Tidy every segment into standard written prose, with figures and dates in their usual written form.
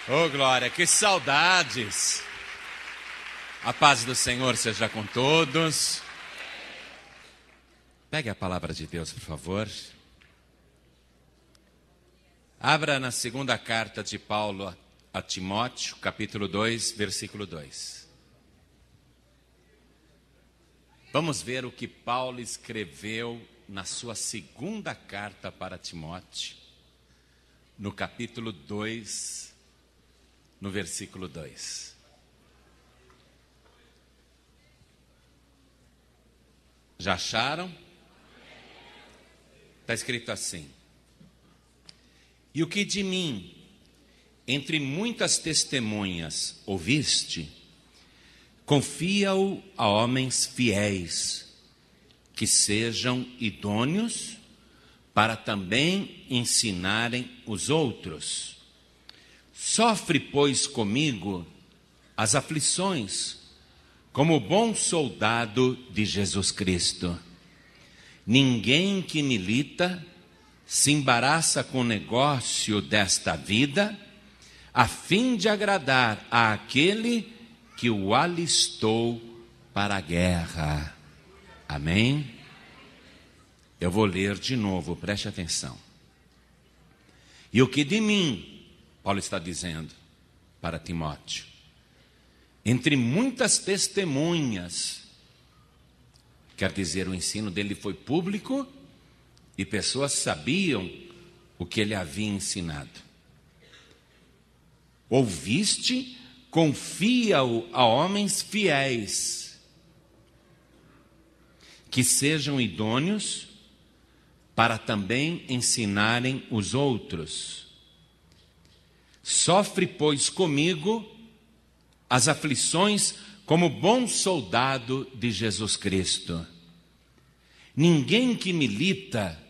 Oh, glória, que saudades! A paz do Senhor seja com todos. Pegue a palavra de Deus, por favor. Abra na segunda carta de Paulo a Timóteo, capítulo 2, versículo 2. Vamos ver o que Paulo escreveu na sua segunda carta para Timóteo, no capítulo 2, no versículo 2. Já acharam? Está escrito assim: e o que de mim, entre muitas testemunhas, ouviste, confia-o a homens fiéis, que sejam idôneos para também ensinarem os outros. Sofre, pois, comigo as aflições, como bom soldado de Jesus Cristo. Ninguém que milita se embaraça com o negócio desta vida, a fim de agradar àquele que o alistou para a guerra. Amém? Eu vou ler de novo, preste atenção. E o que de mim, Paulo está dizendo para Timóteo, entre muitas testemunhas, quer dizer, o ensino dele foi público e pessoas sabiam o que ele havia ensinado. Ouviste, confia-o a homens fiéis, que sejam idôneos para também ensinarem os outros. Sofre, pois, comigo as aflições como bom soldado de Jesus Cristo. Ninguém que milita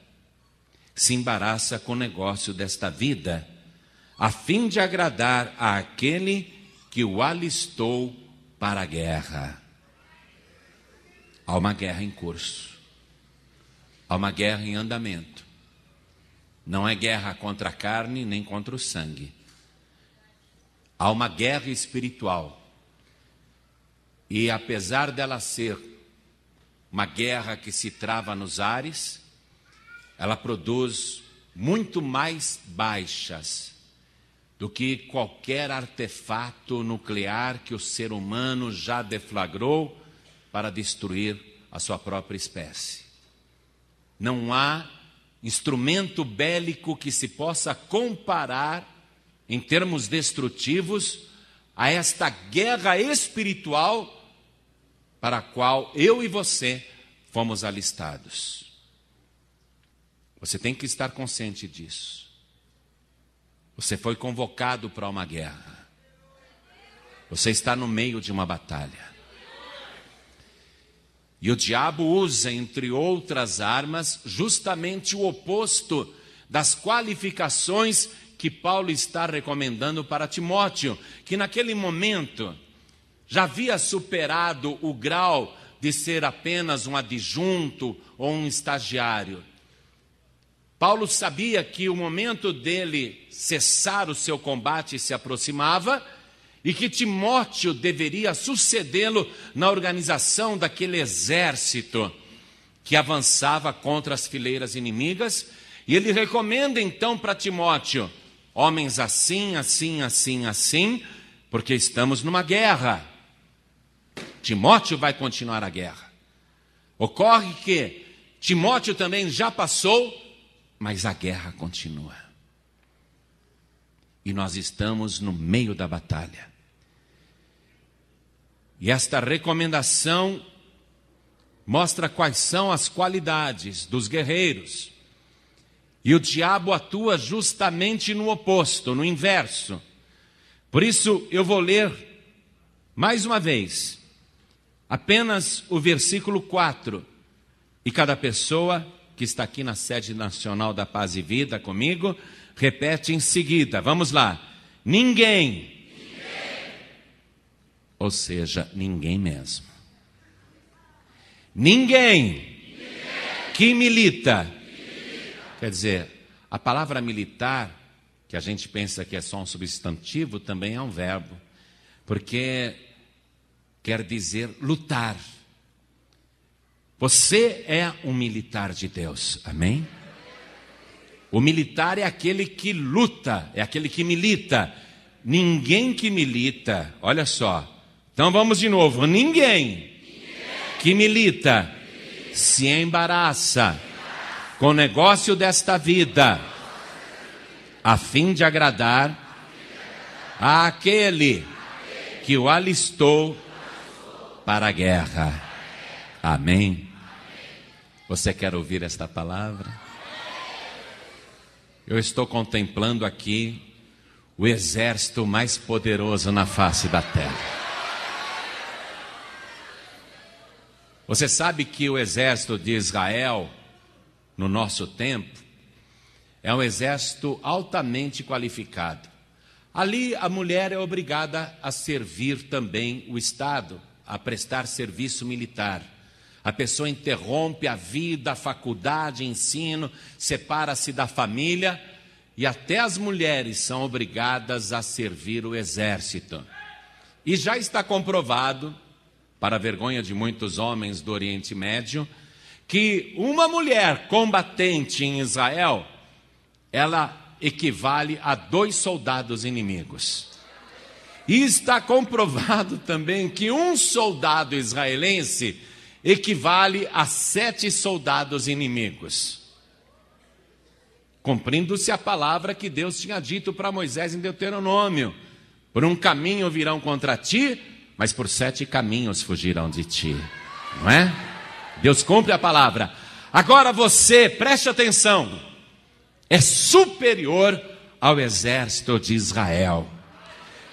se embaraça com o negócio desta vida, a fim de agradar àquele que o alistou para a guerra. Há uma guerra em curso. Há uma guerra em andamento. Não é guerra contra a carne nem contra o sangue. Há uma guerra espiritual. E apesar dela ser uma guerra que se trava nos ares, ela produz muito mais baixas do que qualquer artefato nuclear que o ser humano já deflagrou para destruir a sua própria espécie. Não há instrumento bélico que se possa comparar em termos destrutivos a esta guerra espiritual para a qual eu e você fomos alistados. Você tem que estar consciente disso. Você foi convocado para uma guerra. Você está no meio de uma batalha. E o diabo usa, entre outras armas, justamente o oposto das qualificações que Paulo está recomendando para Timóteo, que naquele momento já havia superado o grau de ser apenas um adjunto ou um estagiário. Paulo sabia que o momento dele cessar o seu combate se aproximava e que Timóteo deveria sucedê-lo na organização daquele exército que avançava contra as fileiras inimigas. E ele recomenda então para Timóteo: homens assim, assim, assim, assim, porque estamos numa guerra. Timóteo vai continuar a guerra. Ocorre que Timóteo também já passou, mas a guerra continua. E nós estamos no meio da batalha. E esta recomendação mostra quais são as qualidades dos guerreiros. E o diabo atua justamente no oposto, no inverso. Por isso eu vou ler mais uma vez apenas o versículo 4. E cada pessoa que está aqui na sede nacional da Paz e Vida comigo, repete em seguida. Vamos lá. Ninguém. Ou seja, ninguém mesmo. Ninguém que milita. Quer dizer, a palavra militar, que a gente pensa que é só um substantivo, também é um verbo, porque quer dizer lutar. Você é um militar de Deus, amém? O militar é aquele que luta, é aquele que milita. Ninguém que milita, olha só. Então vamos de novo. Ninguém que milita se embaraça com o negócio desta vida, a fim de agradar àquele que o alistou para a guerra. Amém? Você quer ouvir esta palavra? Eu estou contemplando aqui o exército mais poderoso na face da terra. Você sabe que o exército de Israel, no nosso tempo, é um exército altamente qualificado. Ali a mulher é obrigada a servir também o Estado, a prestar serviço militar. A pessoa interrompe a vida, a faculdade, ensino, separa-se da família e até as mulheres são obrigadas a servir o exército. E já está comprovado, para a vergonha de muitos homens do Oriente Médio, que uma mulher combatente em Israel, ela equivale a 2 soldados inimigos. E está comprovado também que um soldado israelense equivale a 7 soldados inimigos. Cumprindo-se a palavra que Deus tinha dito para Moisés em Deuteronômio: por um caminho virão contra ti, mas por 7 caminhos fugirão de ti. Não é? Deus cumpre a palavra. Agora você, preste atenção, é superior ao exército de Israel.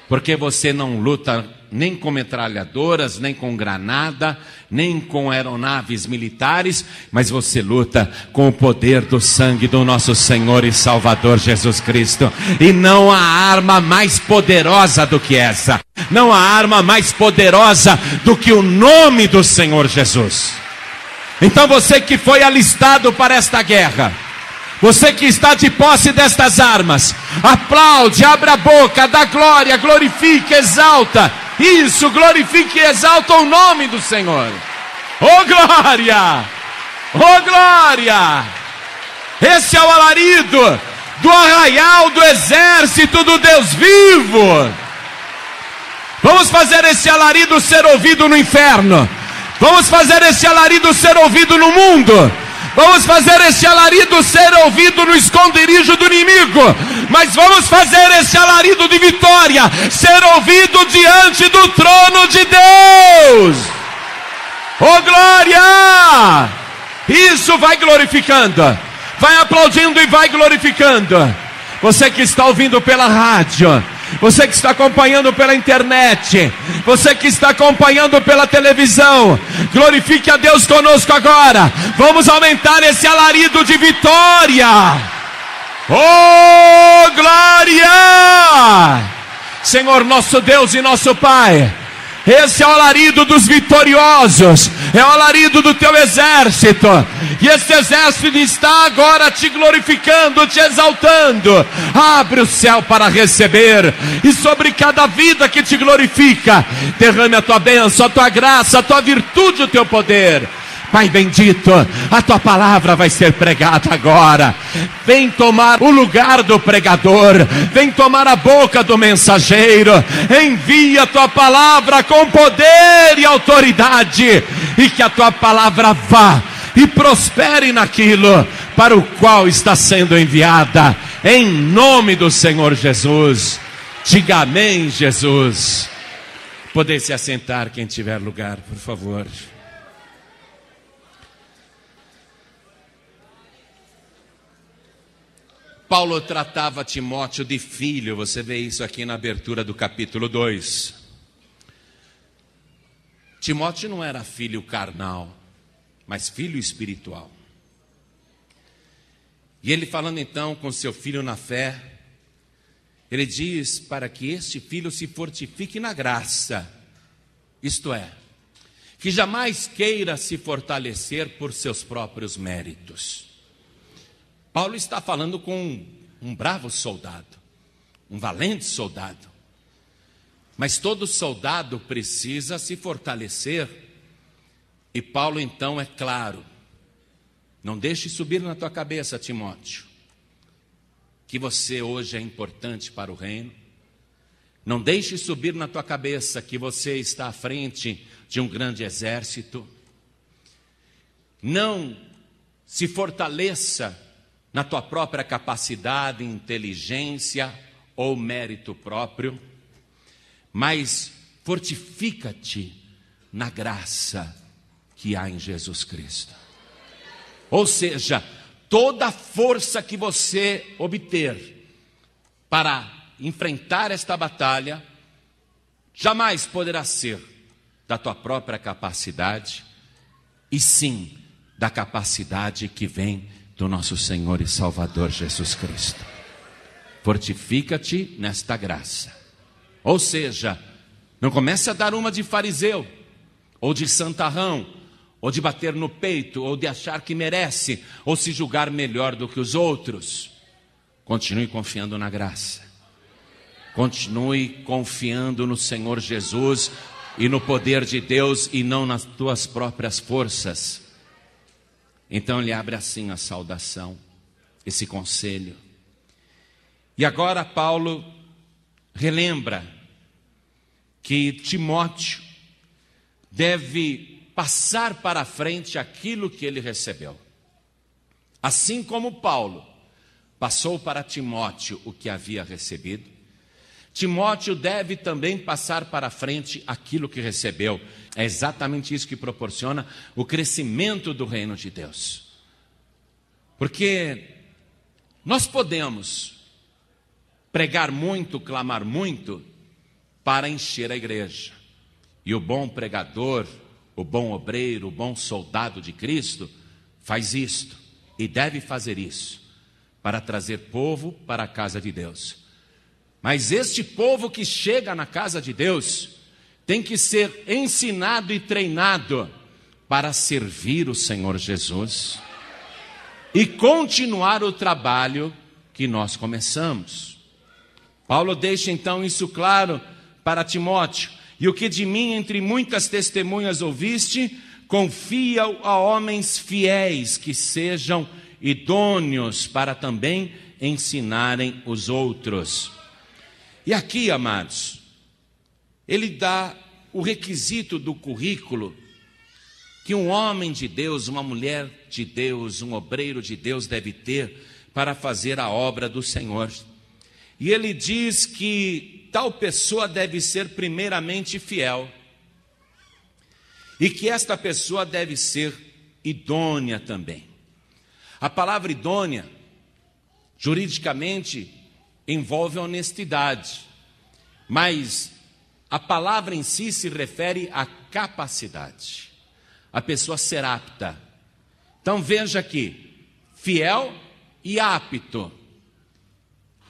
Porque você não luta nem com metralhadoras, nem com granada, nem com aeronaves militares, mas você luta com o poder do sangue do nosso Senhor e Salvador Jesus Cristo. E não há arma mais poderosa do que essa. Não há arma mais poderosa do que o nome do Senhor Jesus. Então você que foi alistado para esta guerra, você que está de posse destas armas, aplaude, abra a boca, dá glória, glorifique, exalta. Isso, glorifique e exalta o nome do Senhor. Oh glória! Oh glória! Esse é o alarido do arraial do exército do Deus vivo. Vamos fazer esse alarido ser ouvido no inferno. Vamos fazer esse alarido ser ouvido no mundo. Vamos fazer esse alarido ser ouvido no esconderijo do inimigo. Mas vamos fazer esse alarido de vitória ser ouvido diante do trono de Deus. Oh glória! Isso, vai glorificando, vai aplaudindo e vai glorificando. Você que está ouvindo pela rádio, você que está acompanhando pela internet, você que está acompanhando pela televisão, glorifique a Deus conosco agora. Vamos aumentar esse alarido de vitória. Oh glória! Senhor nosso Deus e nosso Pai, esse é o alarido dos vitoriosos, é o alarido do teu exército, e esse exército está agora te glorificando, te exaltando. Abre o céu para receber, e sobre cada vida que te glorifica, derrame a tua bênção, a tua graça, a tua virtude, o teu poder. Pai bendito, a tua palavra vai ser pregada agora. Vem tomar o lugar do pregador, vem tomar a boca do mensageiro. Envia a tua palavra com poder e autoridade, e que a tua palavra vá e prospere naquilo para o qual está sendo enviada, em nome do Senhor Jesus. Diga amém, Jesus. Poder se assentar quem tiver lugar, por favor. Paulo tratava Timóteo de filho, você vê isso aqui na abertura do capítulo 2. Timóteo não era filho carnal, mas filho espiritual. E ele falando então com seu filho na fé, ele diz para que este filho se fortifique na graça, isto é, que jamais queira se fortalecer por seus próprios méritos. Paulo está falando com um bravo soldado, um valente soldado. Mas todo soldado precisa se fortalecer. E Paulo então é claro: não deixe subir na tua cabeça, Timóteo, que você hoje é importante para o reino. Não deixe subir na tua cabeça que você está à frente de um grande exército. Não se fortaleça na tua própria capacidade, inteligência ou mérito próprio, mas fortifica-te na graça que há em Jesus Cristo. Ou seja, toda a força que você obter para enfrentar esta batalha jamais poderá ser da tua própria capacidade, e sim da capacidade que vem do nosso Senhor e Salvador Jesus Cristo. Fortifica-te nesta graça. Ou seja, não comece a dar uma de fariseu, ou de santarrão, ou de bater no peito, ou de achar que merece, ou se julgar melhor do que os outros. Continue confiando na graça. Continue confiando no Senhor Jesus e no poder de Deus e não nas tuas próprias forças. Então ele abre assim a saudação, esse conselho. E agora Paulo relembra que Timóteo deve passar para frente aquilo que ele recebeu. Assim como Paulo passou para Timóteo o que havia recebido, Timóteo deve também passar para frente aquilo que recebeu. É exatamente isso que proporciona o crescimento do reino de Deus. Porque nós podemos pregar muito, clamar muito, para encher a igreja. E o bom pregador, o bom obreiro, o bom soldado de Cristo faz isto e deve fazer isso para trazer povo para a casa de Deus. Mas este povo que chega na casa de Deus tem que ser ensinado e treinado para servir o Senhor Jesus e continuar o trabalho que nós começamos. Paulo deixa então isso claro para Timóteo: e o que de mim entre muitas testemunhas ouviste, confia a homens fiéis que sejam idôneos para também ensinarem os outros. E aqui, amados, ele dá o requisito do currículo que um homem de Deus, uma mulher de Deus, um obreiro de Deus deve ter para fazer a obra do Senhor. E ele diz que tal pessoa deve ser primeiramente fiel, e que esta pessoa deve ser idônea também. A palavra idônea, juridicamente, envolve honestidade, mas a palavra em si se refere à capacidade, a pessoa ser apta. Então veja aqui, fiel e apto,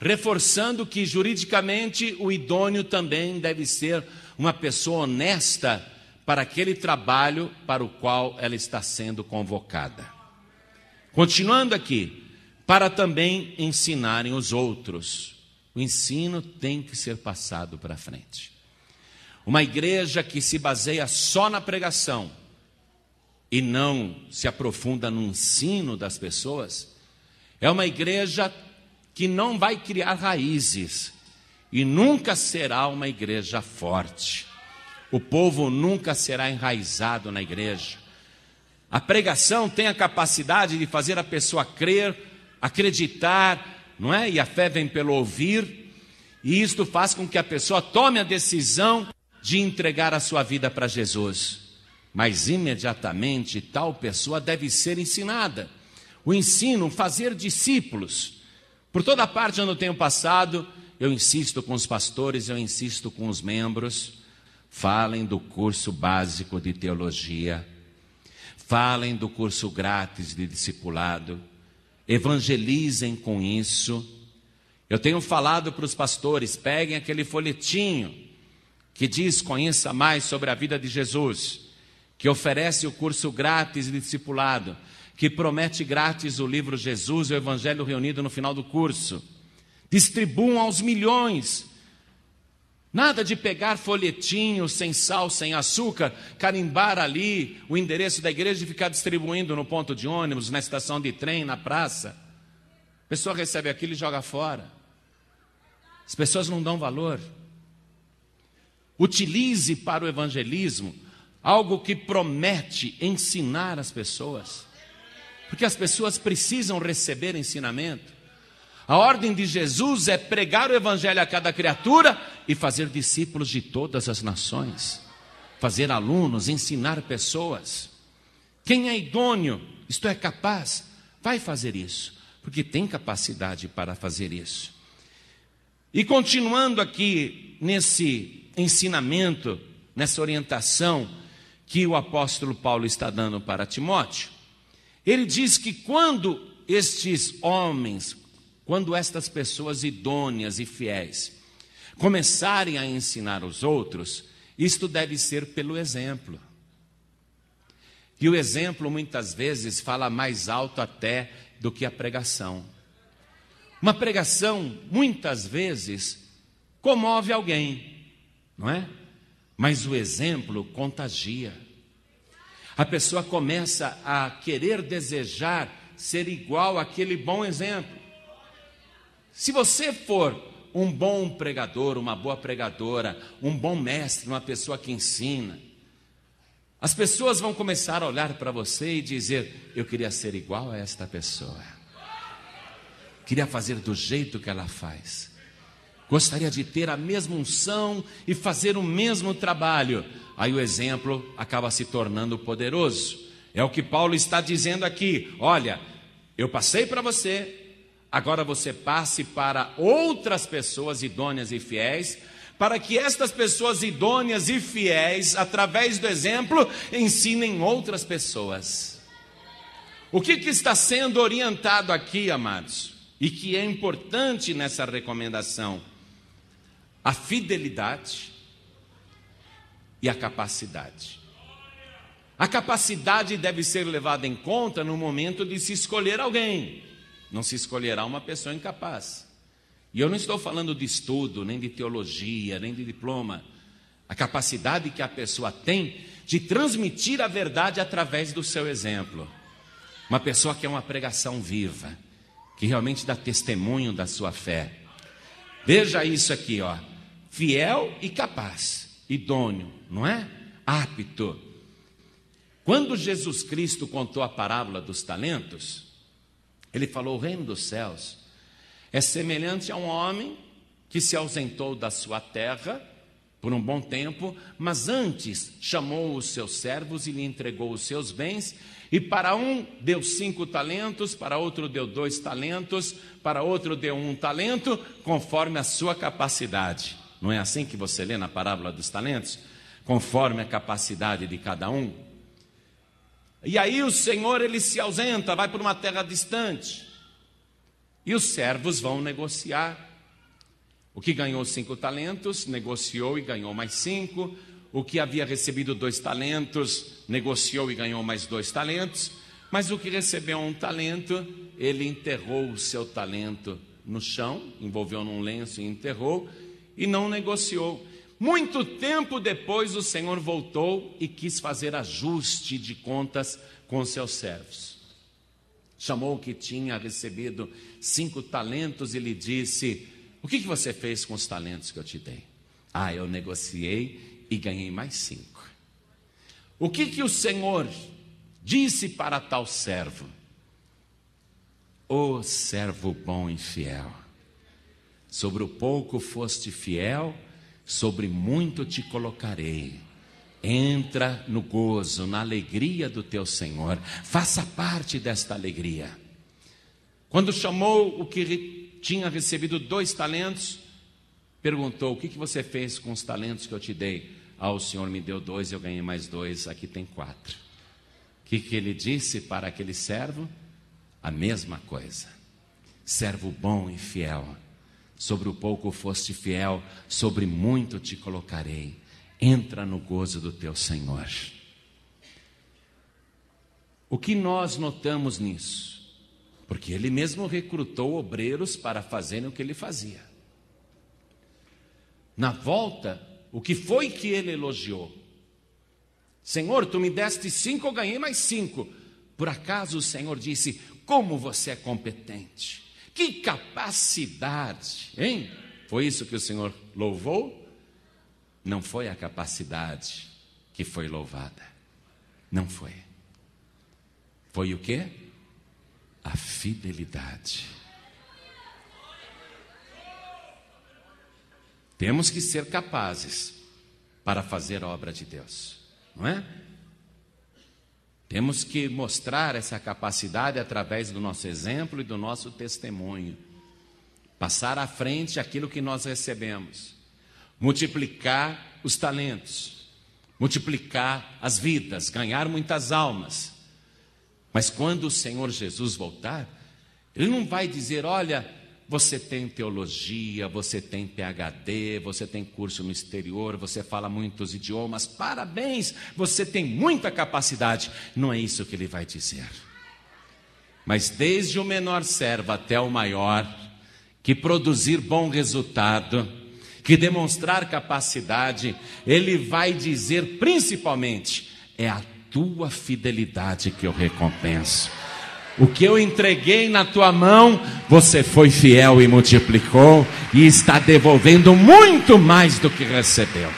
reforçando que juridicamente o idôneo também deve ser uma pessoa honesta para aquele trabalho para o qual ela está sendo convocada. Continuando aqui, para também ensinarem os outros. O ensino tem que ser passado para frente. Uma igreja que se baseia só na pregação e não se aprofunda no ensino das pessoas, é uma igreja que não vai criar raízes e nunca será uma igreja forte. O povo nunca será enraizado na igreja. A pregação tem a capacidade de fazer a pessoa crer, acreditar, não é? E a fé vem pelo ouvir, e isto faz com que a pessoa tome a decisão de entregar a sua vida para Jesus. Mas imediatamente tal pessoa deve ser ensinada. O ensino, fazer discípulos. Por toda parte onde eu tenho passado, eu insisto com os pastores, eu insisto com os membros, falem do curso básico de teologia, falem do curso grátis de discipulado, evangelizem com isso. Eu tenho falado para os pastores, peguem aquele folhetinho que diz: conheça mais sobre a vida de Jesus, que oferece o curso grátis de discipulado, que promete grátis o livro Jesus e o Evangelho reunido no final do curso. distribuam aos milhões. Nada de pegar folhetinho sem sal, sem açúcar, carimbar ali o endereço da igreja e ficar distribuindo no ponto de ônibus, na estação de trem, na praça. A pessoa recebe aquilo e joga fora. As pessoas não dão valor. Utilize para o evangelismo algo que promete ensinar as pessoas, porque as pessoas precisam receber ensinamento. A ordem de Jesus é pregar o evangelho a cada criatura e fazer discípulos de todas as nações, fazer alunos, ensinar pessoas. Quem é idôneo, isto é, capaz, vai fazer isso, porque tem capacidade para fazer isso. E continuando aqui nesse ensinamento, nessa orientação que o apóstolo Paulo está dando para Timóteo, ele diz que quando estes homens, quando estas pessoas idôneas e fiéis começarem a ensinar os outros, isto deve ser pelo exemplo. E o exemplo muitas vezes fala mais alto até do que a pregação. Uma pregação muitas vezes comove alguém, não é? Mas o exemplo contagia. A pessoa começa a querer desejar ser igual àquele bom exemplo. Se você for um bom pregador, uma boa pregadora, um bom mestre, uma pessoa que ensina, as pessoas vão começar a olhar para você e dizer: eu queria ser igual a esta pessoa, queria fazer do jeito que ela faz, gostaria de ter a mesma unção e fazer o mesmo trabalho. Aí o exemplo acaba se tornando poderoso. É o que Paulo está dizendo aqui: olha, eu passei para você, agora você passe para outras pessoas idôneas e fiéis, para que estas pessoas idôneas e fiéis, através do exemplo, ensinem outras pessoas. O que está sendo orientado aqui, amados, e que é importante nessa recomendação? A fidelidade e a capacidade. A capacidade deve ser levada em conta no momento de se escolher alguém. Não se escolherá uma pessoa incapaz. E eu não estou falando de estudo, nem de teologia, nem de diploma. A capacidade que a pessoa tem de transmitir a verdade através do seu exemplo. Uma pessoa que é uma pregação viva, que realmente dá testemunho da sua fé. Veja isso aqui, ó. Fiel e capaz, idôneo, não é? Apto. Quando Jesus Cristo contou a parábola dos talentos, ele falou: o reino dos céus é semelhante a um homem que se ausentou da sua terra por um bom tempo, mas antes chamou os seus servos e lhe entregou os seus bens, e para um deu 5 talentos, para outro deu 2 talentos, para outro deu 1 talento, conforme a sua capacidade. Não é assim que você lê na parábola dos talentos? Conforme a capacidade de cada um. E aí o Senhor, ele se ausenta, vai para uma terra distante. E os servos vão negociar. O que ganhou 5 talentos, negociou e ganhou mais 5. O que havia recebido 2 talentos, negociou e ganhou mais 2 talentos. Mas o que recebeu 1 talento, ele enterrou o seu talento no chão, envolveu num lenço e enterrou, e não negociou. Muito tempo depois o Senhor voltou e quis fazer ajuste de contas com seus servos. Chamou o que tinha recebido 5 talentos e lhe disse: o que você fez com os talentos que eu te dei? Ah, eu negociei e ganhei mais 5. O que o Senhor disse para tal servo? Ó servo bom e fiel, sobre o pouco foste fiel, sobre muito te colocarei. Entra no gozo, na alegria do teu Senhor. Faça parte desta alegria. Quando chamou o que tinha recebido 2 talentos, perguntou: o que você fez com os talentos que eu te dei? Ah, o Senhor me deu 2, eu ganhei mais 2, aqui tem 4. O que ele disse para aquele servo? A mesma coisa. Servo bom e fiel, sobre o pouco foste fiel, sobre muito te colocarei. Entra no gozo do teu Senhor. O que nós notamos nisso? Porque ele mesmo recrutou obreiros para fazerem o que ele fazia. Na volta, o que foi que ele elogiou? Senhor, tu me deste 5, eu ganhei mais 5. Por acaso o Senhor disse, como você é competente? Que capacidade, hein? Foi isso que o Senhor louvou? Não foi a capacidade que foi louvada. Não foi. Foi o quê? A fidelidade. Temos que ser capazes para fazer a obra de Deus, não é? Temos que mostrar essa capacidade através do nosso exemplo e do nosso testemunho. Passar à frente aquilo que nós recebemos. Multiplicar os talentos. Multiplicar as vidas, ganhar muitas almas. Mas quando o Senhor Jesus voltar, Ele não vai dizer, olha, você tem teologia, você tem PhD, você tem curso no exterior, você fala muitos idiomas, parabéns, você tem muita capacidade. Não é isso que Ele vai dizer. Mas desde o menor servo até o maior, que produzir bom resultado, que demonstrar capacidade, Ele vai dizer principalmente, é a tua fidelidade que eu recompenso. O que eu entreguei na tua mão, você foi fiel e multiplicou, e está devolvendo muito mais do que recebeu.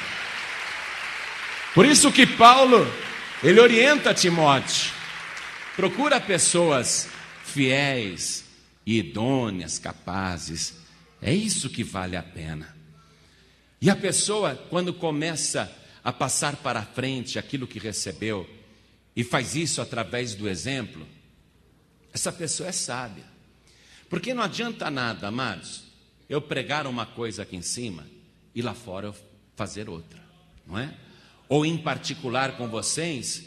Por isso que Paulo, ele orienta Timóteo, procura pessoas fiéis e idôneas, capazes, é isso que vale a pena. E a pessoa, quando começa a passar para a frente aquilo que recebeu, e faz isso através do exemplo, essa pessoa é sábia. Porque não adianta nada, amados, eu pregar uma coisa aqui em cima e lá fora eu fazer outra, não é? Ou em particular com vocês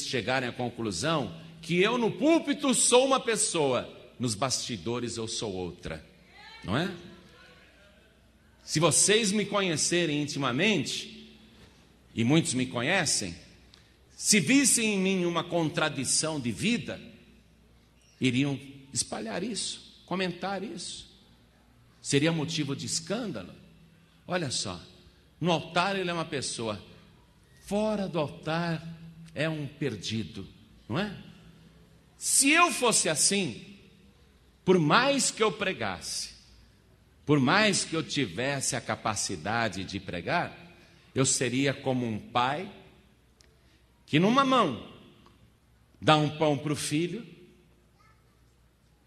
chegarem à conclusão que eu no púlpito sou uma pessoa, nos bastidores eu sou outra, não é? Se vocês me conhecerem intimamente, e muitos me conhecem, se vissem em mim uma contradição de vida, iriam espalhar isso, comentar isso. Seria motivo de escândalo. Olha só, no altar ele é uma pessoa, fora do altar é um perdido, não é? Se eu fosse assim, por mais que eu pregasse, por mais que eu tivesse a capacidade de pregar, eu seria como um pai que numa mão dá um pão para o filho,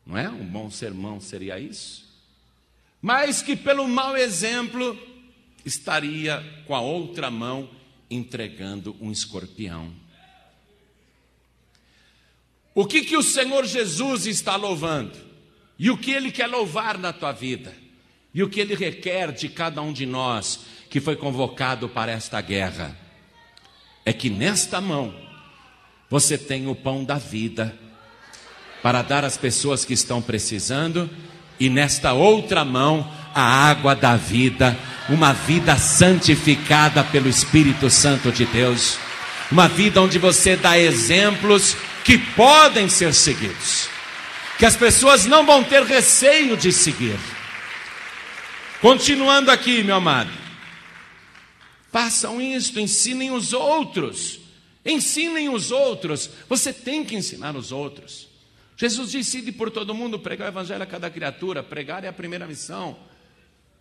não é? Um bom sermão seria isso, mas que pelo mau exemplo estaria com a outra mão entregando um escorpião. O que o Senhor Jesus está louvando? E o que Ele quer louvar na tua vida? E o que Ele requer de cada um de nós que foi convocado para esta guerra? É que nesta mão você tem o pão da vida para dar às pessoas que estão precisando, e nesta outra mão a água da vida, uma vida santificada pelo Espírito Santo de Deus, uma vida onde você dá exemplos que podem ser seguidos, que as pessoas não vão ter receio de seguir. Continuando aqui, meu amado, façam isto, ensinem os outros, você tem que ensinar os outros. Jesus disse, ide por todo mundo, pregar o evangelho a cada criatura, pregar é a primeira missão,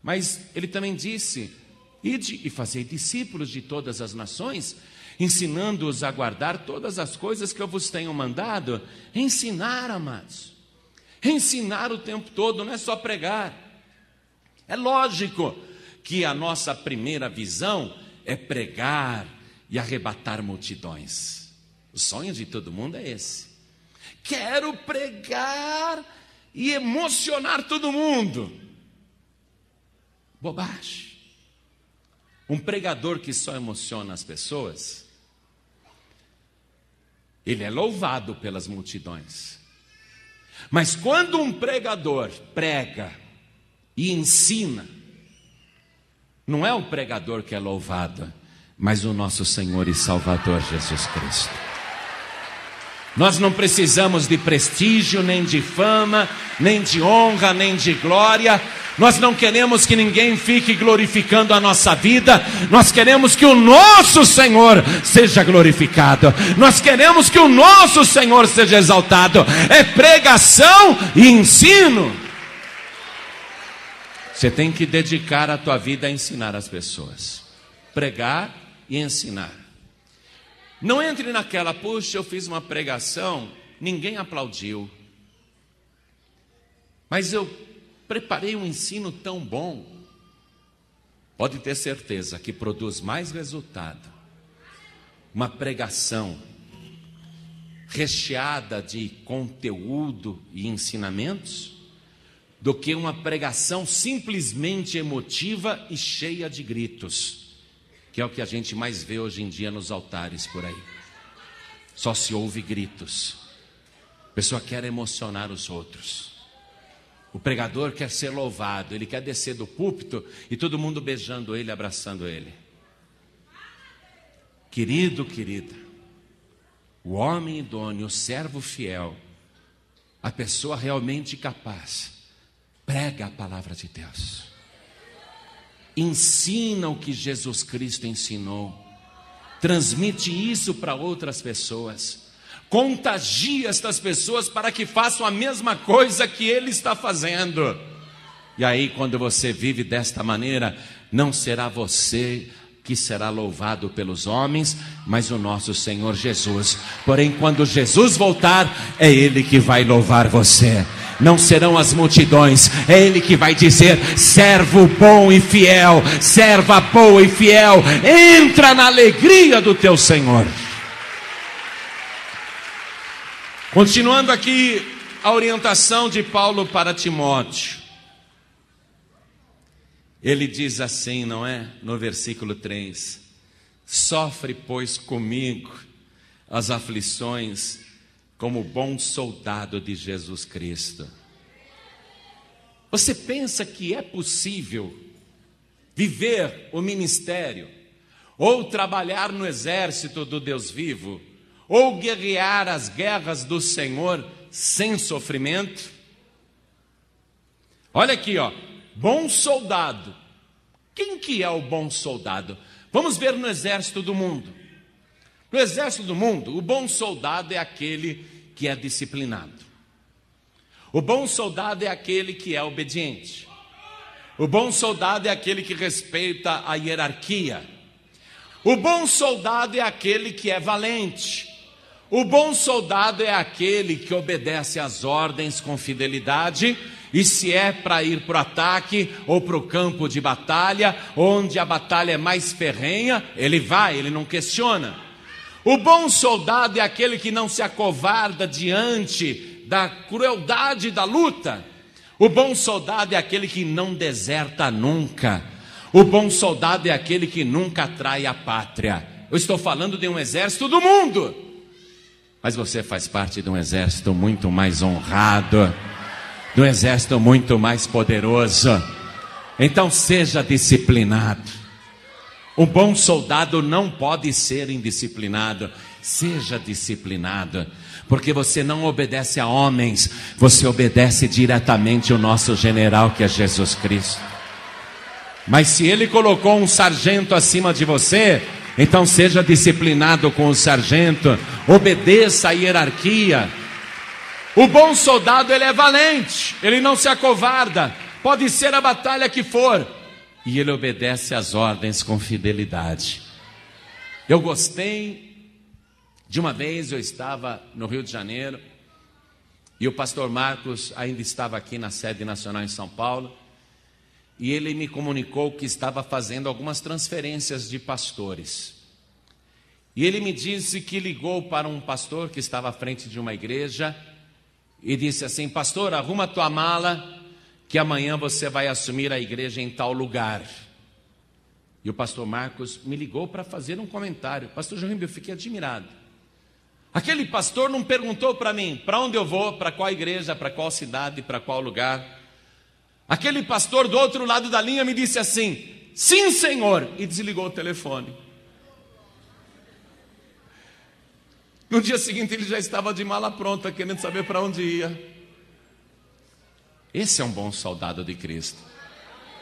mas Ele também disse, ide e fazei discípulos de todas as nações, ensinando-os a guardar todas as coisas que eu vos tenho mandado. Ensinar, amados, ensinar o tempo todo, não é só pregar. É lógico que a nossa primeira visão é pregar e arrebatar multidões. O sonho de todo mundo é esse. Quero pregar e emocionar todo mundo. Bobagem. Um pregador que só emociona as pessoas, ele é louvado pelas multidões. Mas quando um pregador prega e ensina, não é o pregador que é louvado, mas o nosso Senhor e Salvador Jesus Cristo. Nós não precisamos de prestígio, nem de fama, nem de honra, nem de glória. Nós não queremos que ninguém fique glorificando a nossa vida. Nós queremos que o nosso Senhor seja glorificado. Nós queremos que o nosso Senhor seja exaltado. É pregação e ensino. Você tem que dedicar a tua vida a ensinar as pessoas. Pregar e ensinar. Não entre naquela, puxa, eu fiz uma pregação, ninguém aplaudiu. Mas eu preparei um ensino tão bom. Pode ter certeza que produz mais resultado uma pregação recheada de conteúdo e ensinamentos do que uma pregação simplesmente emotiva e cheia de gritos, que é o que a gente mais vê hoje em dia nos altares por aí. Só se ouve gritos. A pessoa quer emocionar os outros. O pregador quer ser louvado, ele quer descer do púlpito e todo mundo beijando ele, abraçando ele. Querido, querida, o homem idôneo, o servo fiel, a pessoa realmente capaz, prega a palavra de Deus. Ensina o que Jesus Cristo ensinou. Transmite isso para outras pessoas. Contagia estas pessoas para que façam a mesma coisa que Ele está fazendo. E aí, quando você vive desta maneira, não será você que será louvado pelos homens, mas o nosso Senhor Jesus. Porém, quando Jesus voltar, é Ele que vai louvar você. Não serão as multidões, é Ele que vai dizer: servo bom e fiel, serva boa e fiel, entra na alegria do teu Senhor. Continuando aqui a orientação de Paulo para Timóteo. Ele diz assim, não é? No versículo 3: sofre, pois, comigo as aflições, como bom soldado de Jesus Cristo. Você pensa que é possível viver o ministério, ou trabalhar no exército do Deus vivo, ou guerrear as guerras do Senhor sem sofrimento? Olha aqui, ó, bom soldado. Quem que é o bom soldado? Vamos ver no exército do mundo. No exército do mundo, o bom soldado é aquele que é disciplinado. O bom soldado é aquele que é obediente. O bom soldado é aquele que respeita a hierarquia. O bom soldado é aquele que é valente. O bom soldado é aquele que obedece às ordens com fidelidade, e se é para ir para o ataque ou para o campo de batalha, onde a batalha é mais ferrenha, ele vai, ele não questiona. O bom soldado é aquele que não se acovarda diante da crueldade da luta. O bom soldado é aquele que não deserta nunca. O bom soldado é aquele que nunca trai a pátria. Eu estou falando de um exército do mundo. Mas você faz parte de um exército muito mais honrado, de um exército muito mais poderoso. Então seja disciplinado. Um bom soldado não pode ser indisciplinado. Seja disciplinado, porque você não obedece a homens, você obedece diretamente ao nosso general, que é Jesus Cristo. Mas se ele colocou um sargento acima de você, então seja disciplinado com o sargento, obedeça a hierarquia. O bom soldado, ele é valente, ele não se acovarda, pode ser a batalha que for, e ele obedece às ordens com fidelidade. Eu gostei de uma vez, eu estava no Rio de Janeiro, e o pastor Marcos ainda estava aqui na sede nacional em São Paulo, e ele me comunicou que estava fazendo algumas transferências de pastores. E ele me disse que ligou para um pastor que estava à frente de uma igreja e disse assim: pastor, arruma tua mala, que amanhã você vai assumir a igreja em tal lugar. E o pastor Marcos me ligou para fazer um comentário. Pastor João, eu fiquei admirado. Aquele pastor não perguntou para mim para onde eu vou, para qual igreja, para qual cidade, para qual lugar. Aquele pastor do outro lado da linha me disse assim: sim, senhor, e desligou o telefone. No dia seguinte ele já estava de mala pronta, querendo saber para onde ia. Esse é um bom soldado de Cristo.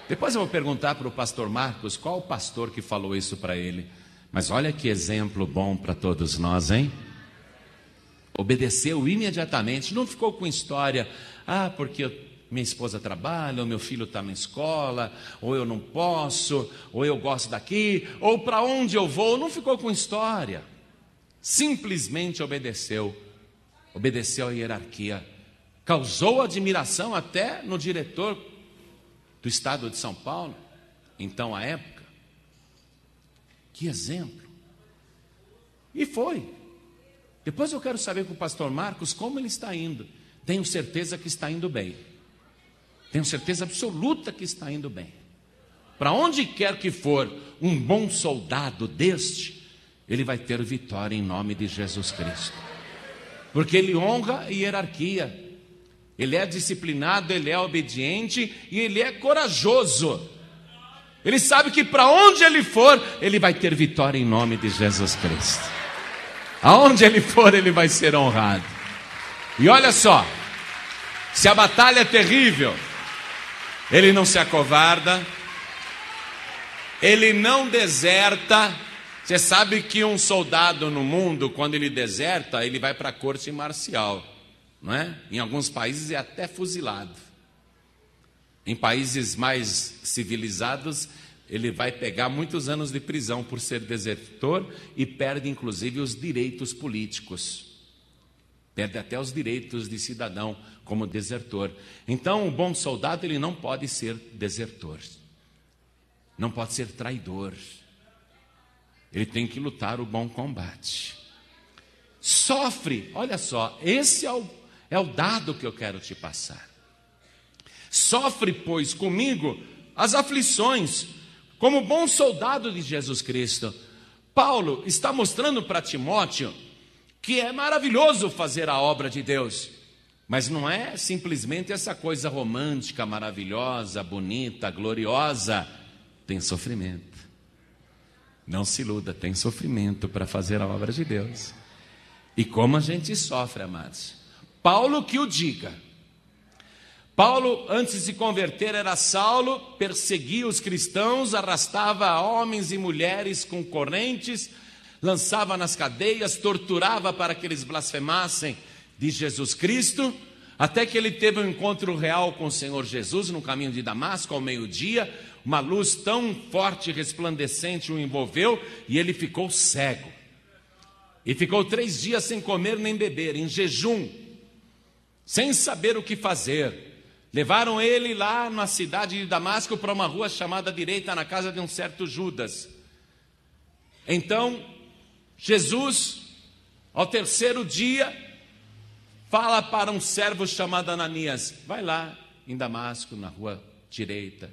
Depois eu vou perguntar para o pastor Marcos qual o pastor que falou isso para ele. Mas olha que exemplo bom para todos nós, hein? Obedeceu imediatamente, não ficou com história, porque minha esposa trabalha, ou meu filho está na escola, ou eu não posso, ou eu gosto daqui, ou para onde eu vou, não ficou com história. Simplesmente obedeceu à hierarquia. Causou admiração até no diretor do estado de São Paulo, então à época. Que exemplo! E foi. Depois eu quero saber com o pastor Marcos como ele está indo. Tenho certeza que está indo bem. Tenho certeza absoluta que está indo bem. Para onde quer que for um bom soldado deste, ele vai ter vitória em nome de Jesus Cristo. Porque ele honra a hierarquia. Ele é disciplinado, ele é obediente e ele é corajoso. Ele sabe que para onde ele for, ele vai ter vitória em nome de Jesus Cristo. Aonde ele for, ele vai ser honrado. E olha só, se a batalha é terrível, ele não se acovarda, ele não deserta. Você sabe que um soldado no mundo, quando ele deserta, ele vai para a corte marcial. Não é? Em alguns países é até fuzilado. Em países mais civilizados, ele vai pegar muitos anos de prisão por ser desertor e perde inclusive os direitos políticos. Perde até os direitos de cidadão como desertor. Então, o bom soldado, ele não pode ser desertor. Não pode ser traidor. Ele tem que lutar o bom combate. Sofre, olha só, esse é o dado que eu quero te passar. Sofre, pois, comigo as aflições, como bom soldado de Jesus Cristo. Paulo está mostrando para Timóteo que é maravilhoso fazer a obra de Deus, mas não é simplesmente essa coisa romântica, maravilhosa, bonita, gloriosa. Tem sofrimento. Não se iluda, tem sofrimento para fazer a obra de Deus. E como a gente sofre, amados. Paulo que o diga. Paulo, antes de se converter, era Saulo, perseguia os cristãos, arrastava homens e mulheres com correntes, lançava nas cadeias, torturava para que eles blasfemassem de Jesus Cristo, até que ele teve um encontro real com o Senhor Jesus no caminho de Damasco, ao meio-dia. Uma luz tão forte e resplandecente o envolveu e ele ficou cego. E ficou 3 dias sem comer nem beber, em jejum, sem saber o que fazer. Levaram ele lá na cidade de Damasco para uma rua chamada direita, na casa de um certo Judas. Então, Jesus, ao 3º dia, fala para um servo chamado Ananias: vai lá em Damasco, na rua direita.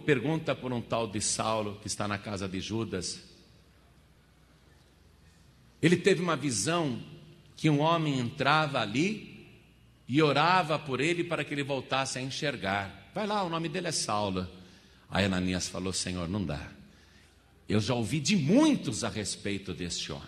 Pergunta por um tal de Saulo, que está na casa de Judas. Ele teve uma visão que um homem entrava ali e orava por ele para que ele voltasse a enxergar. Vai lá, o nome dele é Saulo. Aí Ananias falou: Senhor, não dá. Eu já ouvi de muitos a respeito deste homem.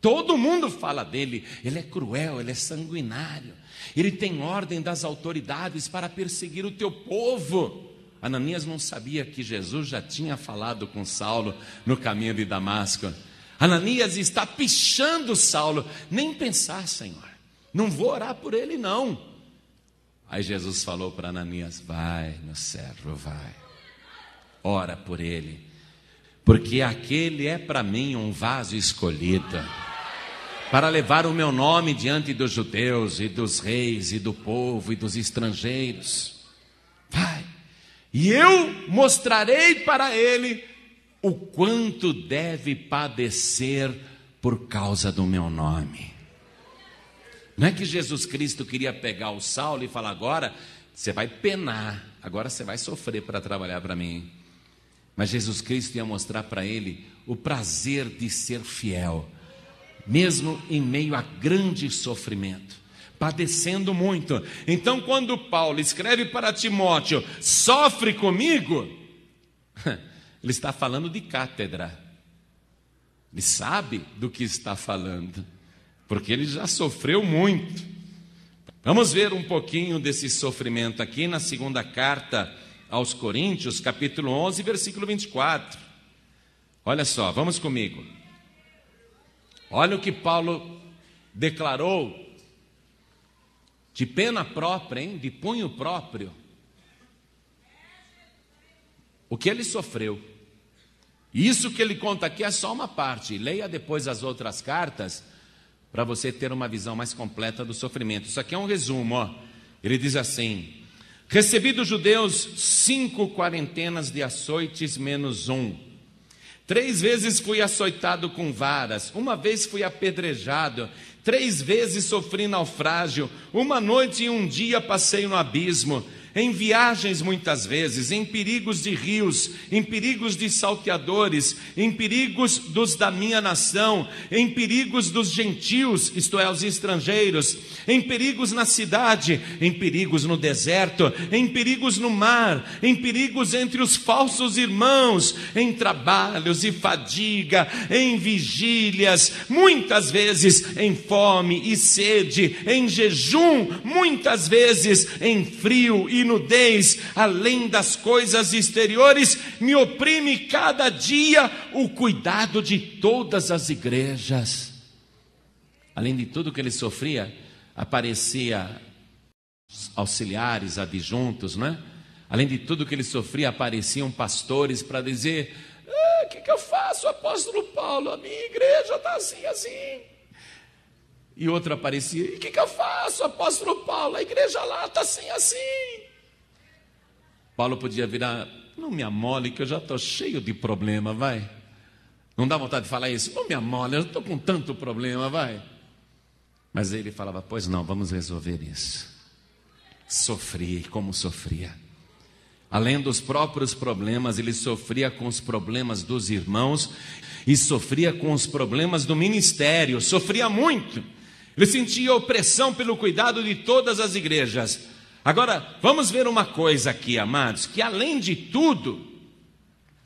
Todo mundo fala dele. Ele é cruel, ele é sanguinário. Ele tem ordem das autoridades para perseguir o teu povo. Ananias não sabia que Jesus já tinha falado com Saulo no caminho de Damasco. Ananias está pichando Saulo. Nem pensar, Senhor. Não vou orar por ele, não. Aí Jesus falou para Ananias: vai, meu servo, vai. Ora por ele. Porque aquele é para mim um vaso escolhido, para levar o meu nome diante dos judeus e dos reis e do povo e dos estrangeiros. Vai. E eu mostrarei para ele o quanto deve padecer por causa do meu nome. Não é que Jesus Cristo queria pegar o Saulo e falar: agora você vai penar, agora você vai sofrer para trabalhar para mim. Mas Jesus Cristo ia mostrar para ele o prazer de ser fiel, mesmo em meio a grande sofrimento, padecendo muito. Então, quando Paulo escreve para Timóteo: sofre comigo, ele está falando de cátedra. Ele sabe do que está falando. porque ele já sofreu muito. Vamos ver um pouquinho desse sofrimento aqui na segunda carta aos Coríntios, capítulo 11, versículo 24. Olha só, vamos comigo. Olha o que Paulo declarou de pena própria, hein? De punho próprio. O que ele sofreu. Isso que ele conta aqui é só uma parte. Leia depois as outras cartas para você ter uma visão mais completa do sofrimento. Isso aqui é um resumo, ó. Ele diz assim: recebi dos judeus 5 quarentenas de açoites menos 1. 3 vezes fui açoitado com varas, 1 vez fui apedrejado, 3 vezes sofri naufrágio, 1 noite e 1 dia passei no abismo, em viagens muitas vezes, em perigos de rios, em perigos de salteadores, em perigos dos da minha nação, em perigos dos gentios, isto é, os estrangeiros, em perigos na cidade, em perigos no deserto, em perigos no mar, em perigos entre os falsos irmãos, em trabalhos e fadiga, em vigílias, muitas vezes em fome e sede, em jejum, muitas vezes em frio e nudez, além das coisas exteriores, me oprime cada dia o cuidado de todas as igrejas. Além de tudo que ele sofria, aparecia auxiliares, adjuntos, né? Além de tudo que ele sofria, apareciam pastores para dizer: o que eu faço, apóstolo Paulo? A minha igreja está assim, assim. E outro aparecia: e o que eu faço, apóstolo Paulo? A igreja lá está assim, assim. Paulo podia virar: não me amole que eu já estou cheio de problema, vai. Não dá vontade de falar isso? Não me amole, eu estou com tanto problema, vai. Mas ele falava: pois não, vamos resolver isso. Sofri, como sofria. Além dos próprios problemas, ele sofria com os problemas dos irmãos e sofria com os problemas do ministério, sofria muito. Ele sentia opressão pelo cuidado de todas as igrejas. Agora, vamos ver uma coisa aqui, amados, que além de tudo,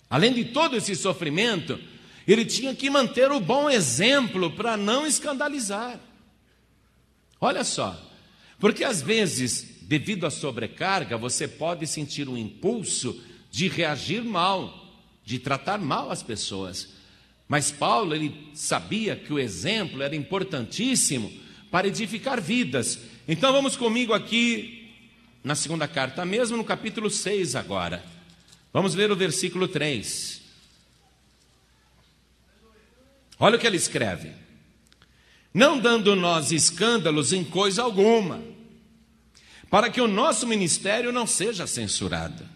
além de todo esse sofrimento, ele tinha que manter o bom exemplo para não escandalizar. Olha só, porque às vezes, devido à sobrecarga, você pode sentir um impulso de reagir mal, de tratar mal as pessoas. Mas Paulo, ele sabia que o exemplo era importantíssimo para edificar vidas. Então vamos comigo aqui na segunda carta mesmo, no capítulo 6 agora. Vamos ler o versículo 3. Olha o que ele escreve: não dando nós escândalos em coisa alguma, para que o nosso ministério não seja censurado.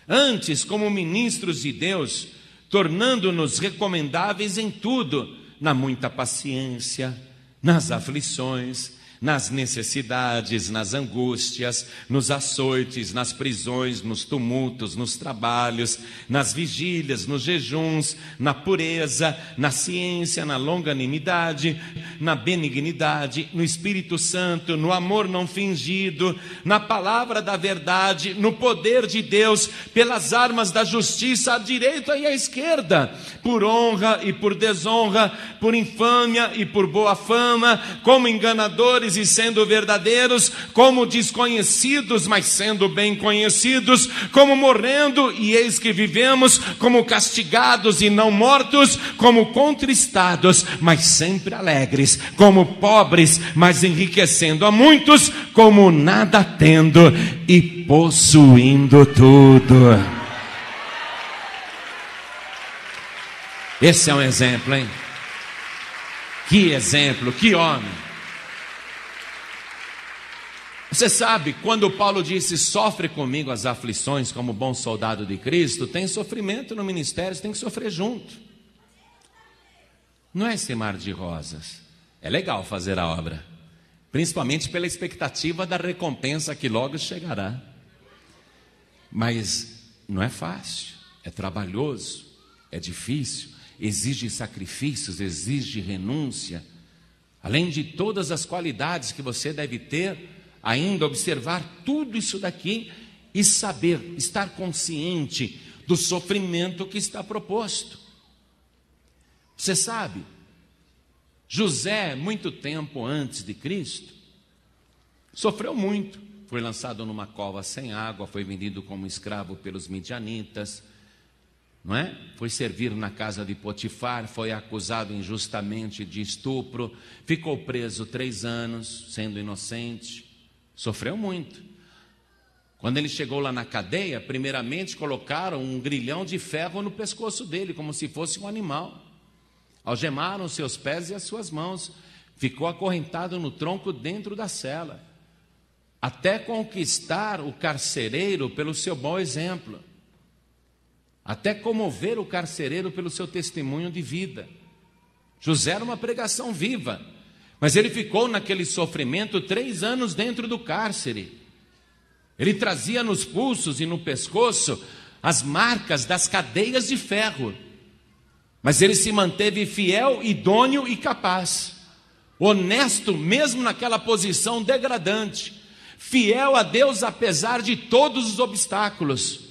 Antes, como ministros de Deus, tornando-nos recomendáveis em tudo, na muita paciência, nas aflições, nas necessidades, nas angústias, nos açoites, nas prisões, nos tumultos, nos trabalhos, nas vigílias, nos jejuns, na pureza, na ciência, na longanimidade, na benignidade, no Espírito Santo, no amor não fingido, na palavra da verdade, no poder de Deus, pelas armas da justiça à direita e à esquerda, por honra e por desonra, por infâmia e por boa fama, como enganadores e sendo verdadeiros, como desconhecidos, mas sendo bem conhecidos, como morrendo e eis que vivemos, como castigados e não mortos, como contristados, mas sempre alegres, como pobres, mas enriquecendo a muitos, como nada tendo e possuindo tudo. Esse é um exemplo, hein? Que exemplo, que homem. Você sabe, quando Paulo disse: sofre comigo as aflições como bom soldado de Cristo, tem sofrimento no ministério, você tem que sofrer junto. Não é esse mar de rosas. É legal fazer a obra, principalmente pela expectativa da recompensa que logo chegará. Mas não é fácil, é trabalhoso, é difícil, exige sacrifícios, exige renúncia. Além de todas as qualidades que você deve ter, ainda observar tudo isso daqui e saber, estar consciente do sofrimento que está proposto. Você sabe, José, muito tempo antes de Cristo, sofreu muito. Foi lançado numa cova sem água, foi vendido como escravo pelos midianitas, não é? Foi servir na casa de Potifar, foi acusado injustamente de estupro, ficou preso 3 anos, sendo inocente, sofreu muito. Quando ele chegou lá na cadeia, primeiramente colocaram um grilhão de ferro no pescoço dele, como se fosse um animal. Algemaram seus pés e as suas mãos, ficou acorrentado no tronco dentro da cela, até conquistar o carcereiro pelo seu bom exemplo, até comover o carcereiro pelo seu testemunho de vida. José era uma pregação viva, mas ele ficou naquele sofrimento 3 anos dentro do cárcere. Ele trazia nos pulsos e no pescoço as marcas das cadeias de ferro, mas ele se manteve fiel, idôneo e capaz, honesto mesmo naquela posição degradante, fiel a Deus apesar de todos os obstáculos.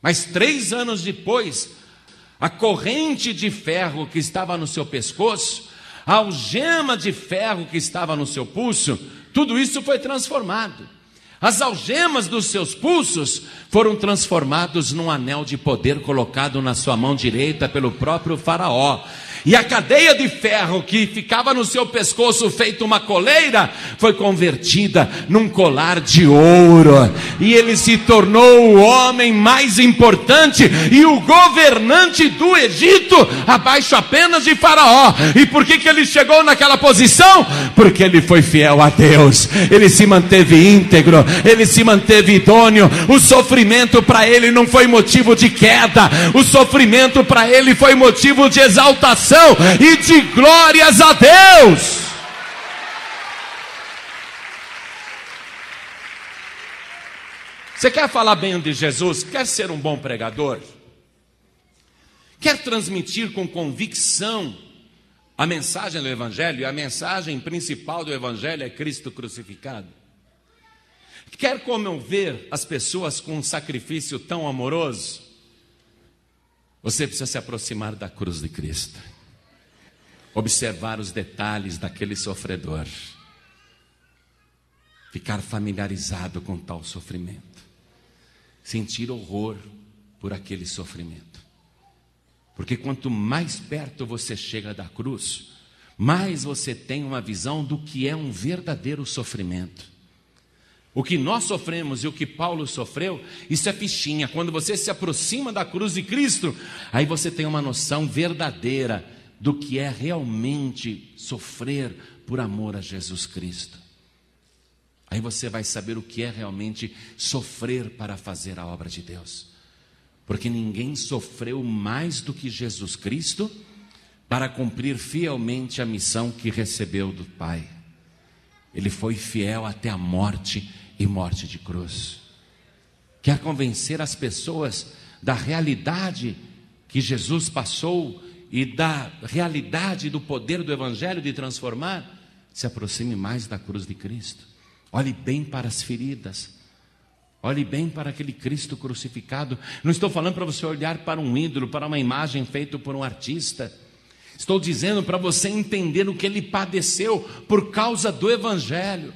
Mas 3 anos depois, a corrente de ferro que estava no seu pescoço, a algema de ferro que estava no seu pulso, tudo isso foi transformado. As algemas dos seus pulsos foram transformados num anel de poder colocado na sua mão direita pelo próprio faraó. E a cadeia de ferro que ficava no seu pescoço feito uma coleira, foi convertida num colar de ouro. E ele se tornou o homem mais importante e o governante do Egito, abaixo apenas de Faraó. E por que ele chegou naquela posição? Porque ele foi fiel a Deus. Ele se manteve íntegro, ele se manteve idôneo. O sofrimento para ele não foi motivo de queda, o sofrimento para ele foi motivo de exaltação e de glórias a Deus. Você quer falar bem de Jesus? Quer ser um bom pregador? Quer transmitir com convicção a mensagem do Evangelho? E a mensagem principal do Evangelho é Cristo crucificado. Quer comover as pessoas com um sacrifício tão amoroso? Você precisa se aproximar da cruz de Cristo, observar os detalhes daquele sofredor, ficar familiarizado com tal sofrimento, sentir horror por aquele sofrimento. Porque quanto mais perto você chega da cruz, mais você tem uma visão do que é um verdadeiro sofrimento. O que nós sofremos e o que Paulo sofreu, isso é fichinha. Quando você se aproxima da cruz de Cristo, aí você tem uma noção verdadeira do que é realmente sofrer por amor a Jesus Cristo. Aí você vai saber o que é realmente sofrer para fazer a obra de Deus. Porque ninguém sofreu mais do que Jesus Cristo para cumprir fielmente a missão que recebeu do Pai. Ele foi fiel até a morte e morte de cruz. Quer convencer as pessoas da realidade que Jesus passou e da realidade do poder do Evangelho de transformar? Se aproxime mais da cruz de Cristo. Olhe bem para as feridas. Olhe bem para aquele Cristo crucificado. Não estou falando para você olhar para um ídolo, para uma imagem feita por um artista. Estou dizendo para você entender o que ele padeceu por causa do Evangelho,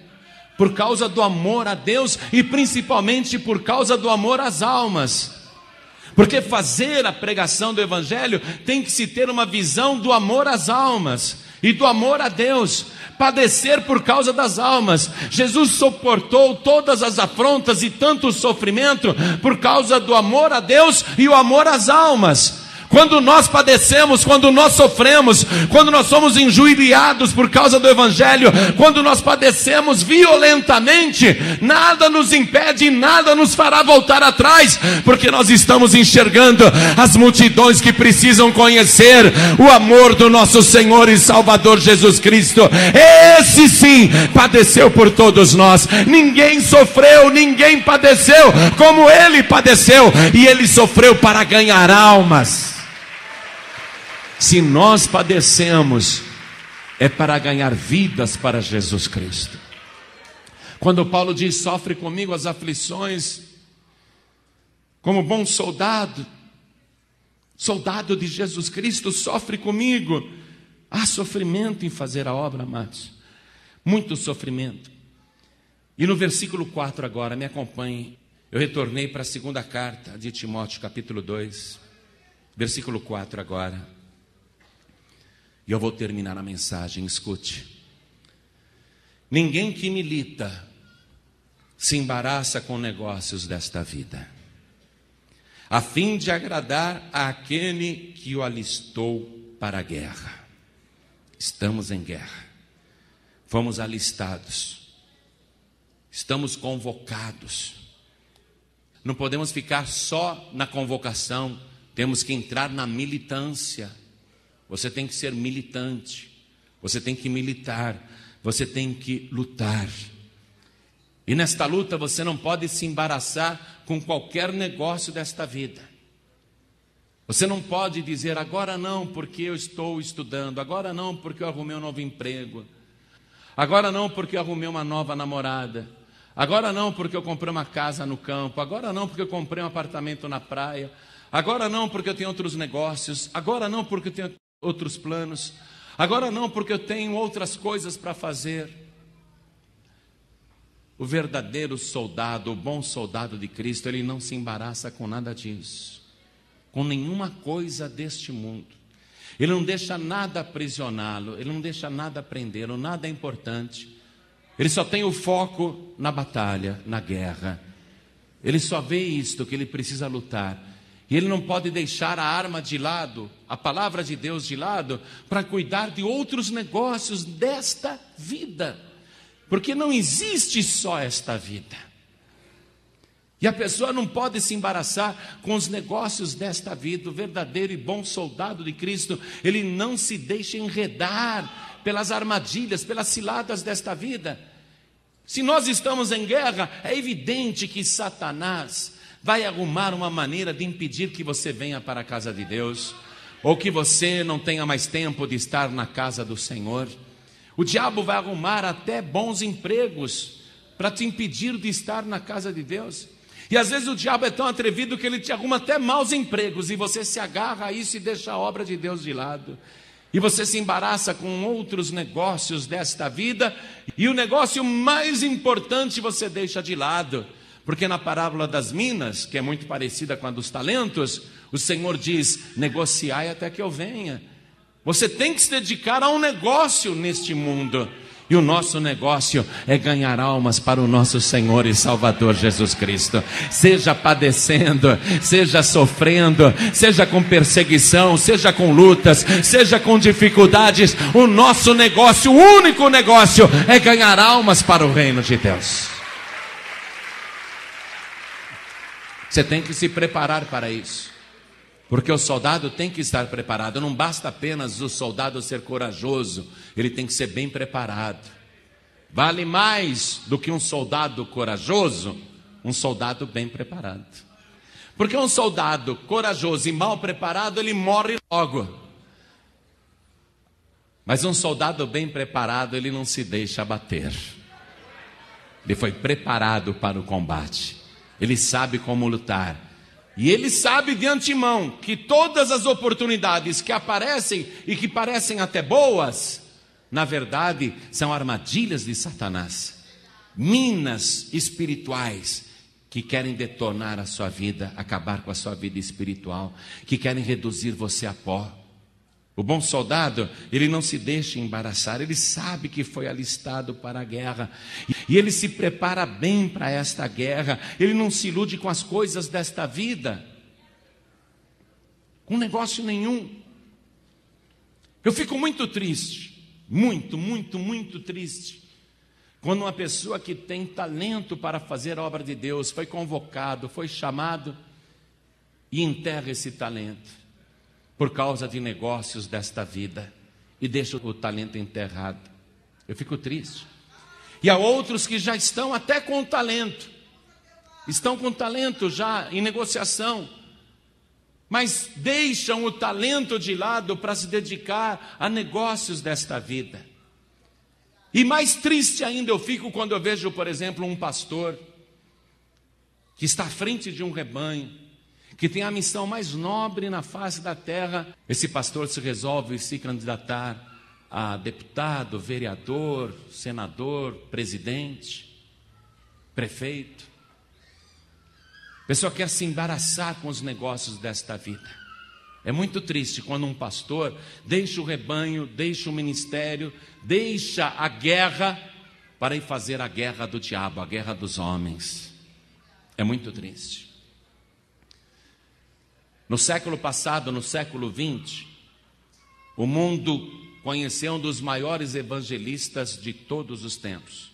por causa do amor a Deus e principalmente por causa do amor às almas. Porque fazer a pregação do Evangelho tem que se ter uma visão do amor às almas e do amor a Deus. Padecer por causa das almas. Jesus suportou todas as afrontas e tanto sofrimento por causa do amor a Deus e o amor às almas. Quando nós padecemos, quando nós sofremos, quando nós somos injuriados por causa do Evangelho, quando nós padecemos violentamente, nada nos impede, nada nos fará voltar atrás, porque nós estamos enxergando as multidões que precisam conhecer o amor do nosso Senhor e Salvador Jesus Cristo. Esse sim padeceu por todos nós. Ninguém sofreu, ninguém padeceu como Ele padeceu, e Ele sofreu para ganhar almas. Se nós padecemos, é para ganhar vidas para Jesus Cristo. Quando Paulo diz, sofre comigo as aflições, como bom soldado de Jesus Cristo, sofre comigo Há sofrimento em fazer a obra, amados. Muito sofrimento. E no versículo 4 agora, me acompanhe. Eu retornei para a segunda carta de Timóteo, capítulo 2. Versículo 4 agora. E eu vou terminar a mensagem, escute. Ninguém que milita se embaraça com negócios desta vida, a fim de agradar àquele que o alistou para a guerra. Estamos em guerra, fomos alistados, estamos convocados. Não podemos ficar só na convocação, temos que entrar na militância. Você tem que ser militante, você tem que militar, você tem que lutar. E nesta luta você não pode se embaraçar com qualquer negócio desta vida. Você não pode dizer, agora não porque eu estou estudando, agora não porque eu arrumei um novo emprego, agora não porque eu arrumei uma nova namorada, agora não porque eu comprei uma casa no campo, agora não porque eu comprei um apartamento na praia, agora não porque eu tenho outros negócios, agora não porque eu tenho outros planos, agora não porque eu tenho outras coisas para fazer. O verdadeiro soldado, o bom soldado de Cristo, ele não se embaraça com nada disso, com nenhuma coisa deste mundo. Ele não deixa nada aprisioná-lo, ele não deixa nada prendê-lo, nada é importante. Ele só tem o foco na batalha, na guerra. Ele só vê isto, que ele precisa lutar. E ele não pode deixar a arma de lado, a palavra de Deus de lado, para cuidar de outros negócios desta vida. Porque não existe só esta vida. E a pessoa não pode se embaraçar com os negócios desta vida. O verdadeiro e bom soldado de Cristo, ele não se deixa enredar pelas armadilhas, pelas ciladas desta vida. Se nós estamos em guerra, é evidente que Satanás vai arrumar uma maneira de impedir que você venha para a casa de Deus, ou que você não tenha mais tempo de estar na casa do Senhor. O diabo vai arrumar até bons empregos para te impedir de estar na casa de Deus. E às vezes o diabo é tão atrevido que ele te arruma até maus empregos, e você se agarra a isso e deixa a obra de Deus de lado. E você se embaraça com outros negócios desta vida, e o negócio mais importante você deixa de lado. Porque na parábola das minas, que é muito parecida com a dos talentos, o Senhor diz, negociai até que eu venha. Você tem que se dedicar a um negócio neste mundo. E o nosso negócio é ganhar almas para o nosso Senhor e Salvador Jesus Cristo. Seja padecendo, seja sofrendo, seja com perseguição, seja com lutas, seja com dificuldades. O nosso negócio, o único negócio, é ganhar almas para o reino de Deus. Você tem que se preparar para isso. Porque o soldado tem que estar preparado. Não basta apenas o soldado ser corajoso, ele tem que ser bem preparado. Vale mais do que um soldado corajoso, um soldado bem preparado. Porque um soldado corajoso e mal preparado, ele morre logo. Mas um soldado bem preparado, ele não se deixa abater. Ele foi preparado para o combate. Ele sabe como lutar. E ele sabe de antemão que todas as oportunidades que aparecem e que parecem até boas, na verdade são armadilhas de Satanás, minas espirituais que querem detonar a sua vida, acabar com a sua vida espiritual, que querem reduzir você a pó. O bom soldado, ele não se deixa embaraçar, ele sabe que foi alistado para a guerra, e ele se prepara bem para esta guerra, ele não se ilude com as coisas desta vida, com negócio nenhum. Eu fico muito triste, muito triste, quando uma pessoa que tem talento para fazer a obra de Deus, foi convocado, foi chamado, e enterra esse talento, por causa de negócios desta vida, e deixa o talento enterrado. Eu fico triste. E há outros que já estão até com o talento, estão com o talento já em negociação, mas deixam o talento de lado para se dedicar a negócios desta vida. E mais triste ainda eu fico quando eu vejo, por exemplo, um pastor que está à frente de um rebanho, que tem a missão mais nobre na face da terra. Esse pastor se resolve se candidatar a deputado, vereador, senador, presidente, prefeito. A pessoa quer se embaraçar com os negócios desta vida. É muito triste quando um pastor deixa o rebanho, deixa o ministério, deixa a guerra para ir fazer a guerra do diabo, a guerra dos homens. É muito triste. No século passado, no século XX, o mundo conheceu um dos maiores evangelistas de todos os tempos.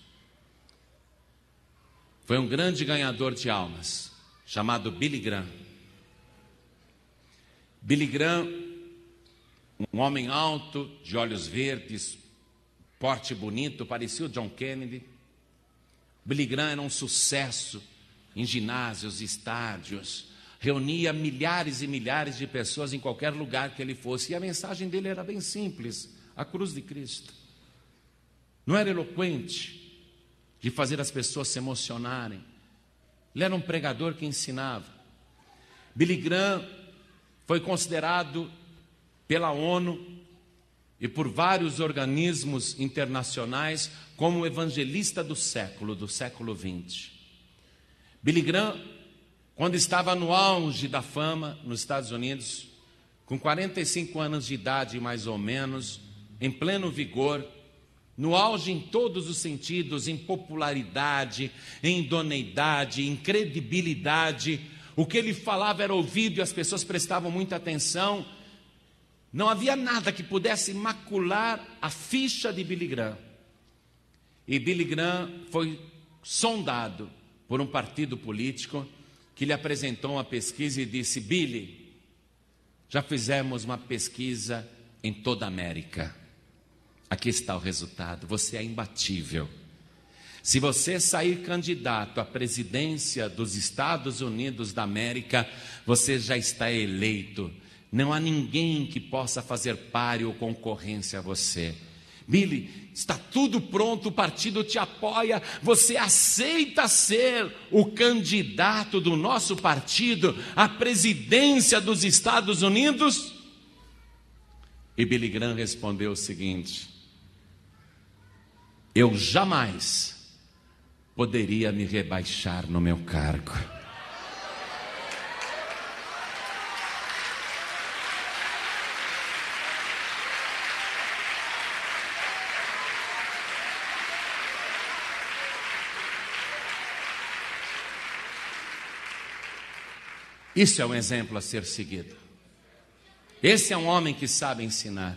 Foi um grande ganhador de almas, chamado Billy Graham. Billy Graham, um homem alto, de olhos verdes, porte bonito, parecia o John Kennedy. Billy Graham era um sucesso em ginásios, estádios, reunia milhares e milhares de pessoas em qualquer lugar que ele fosse, e a mensagem dele era bem simples: a cruz de Cristo. Não era eloquente, de fazer as pessoas se emocionarem. Ele era um pregador que ensinava. Billy Graham foi considerado pela ONU e por vários organismos internacionais como o evangelista do século XX. Billy Graham, quando estava no auge da fama nos Estados Unidos, com 45 anos de idade mais ou menos, em pleno vigor, no auge em todos os sentidos, em popularidade, em idoneidade, em credibilidade, o que ele falava era ouvido e as pessoas prestavam muita atenção. Não havia nada que pudesse macular a ficha de Billy Graham. E Billy Graham foi sondado por um partido político que lhe apresentou uma pesquisa e disse: Billy, já fizemos uma pesquisa em toda a América. Aqui está o resultado, você é imbatível. Se você sair candidato à presidência dos Estados Unidos da América, você já está eleito. Não há ninguém que possa fazer páreo ou concorrência a você. Billy, está tudo pronto, o partido te apoia, você aceita ser o candidato do nosso partido à presidência dos Estados Unidos? E Billy Graham respondeu o seguinte: eu jamais poderia me rebaixar no meu cargo. Isso é um exemplo a ser seguido. Esse é um homem que sabe ensinar.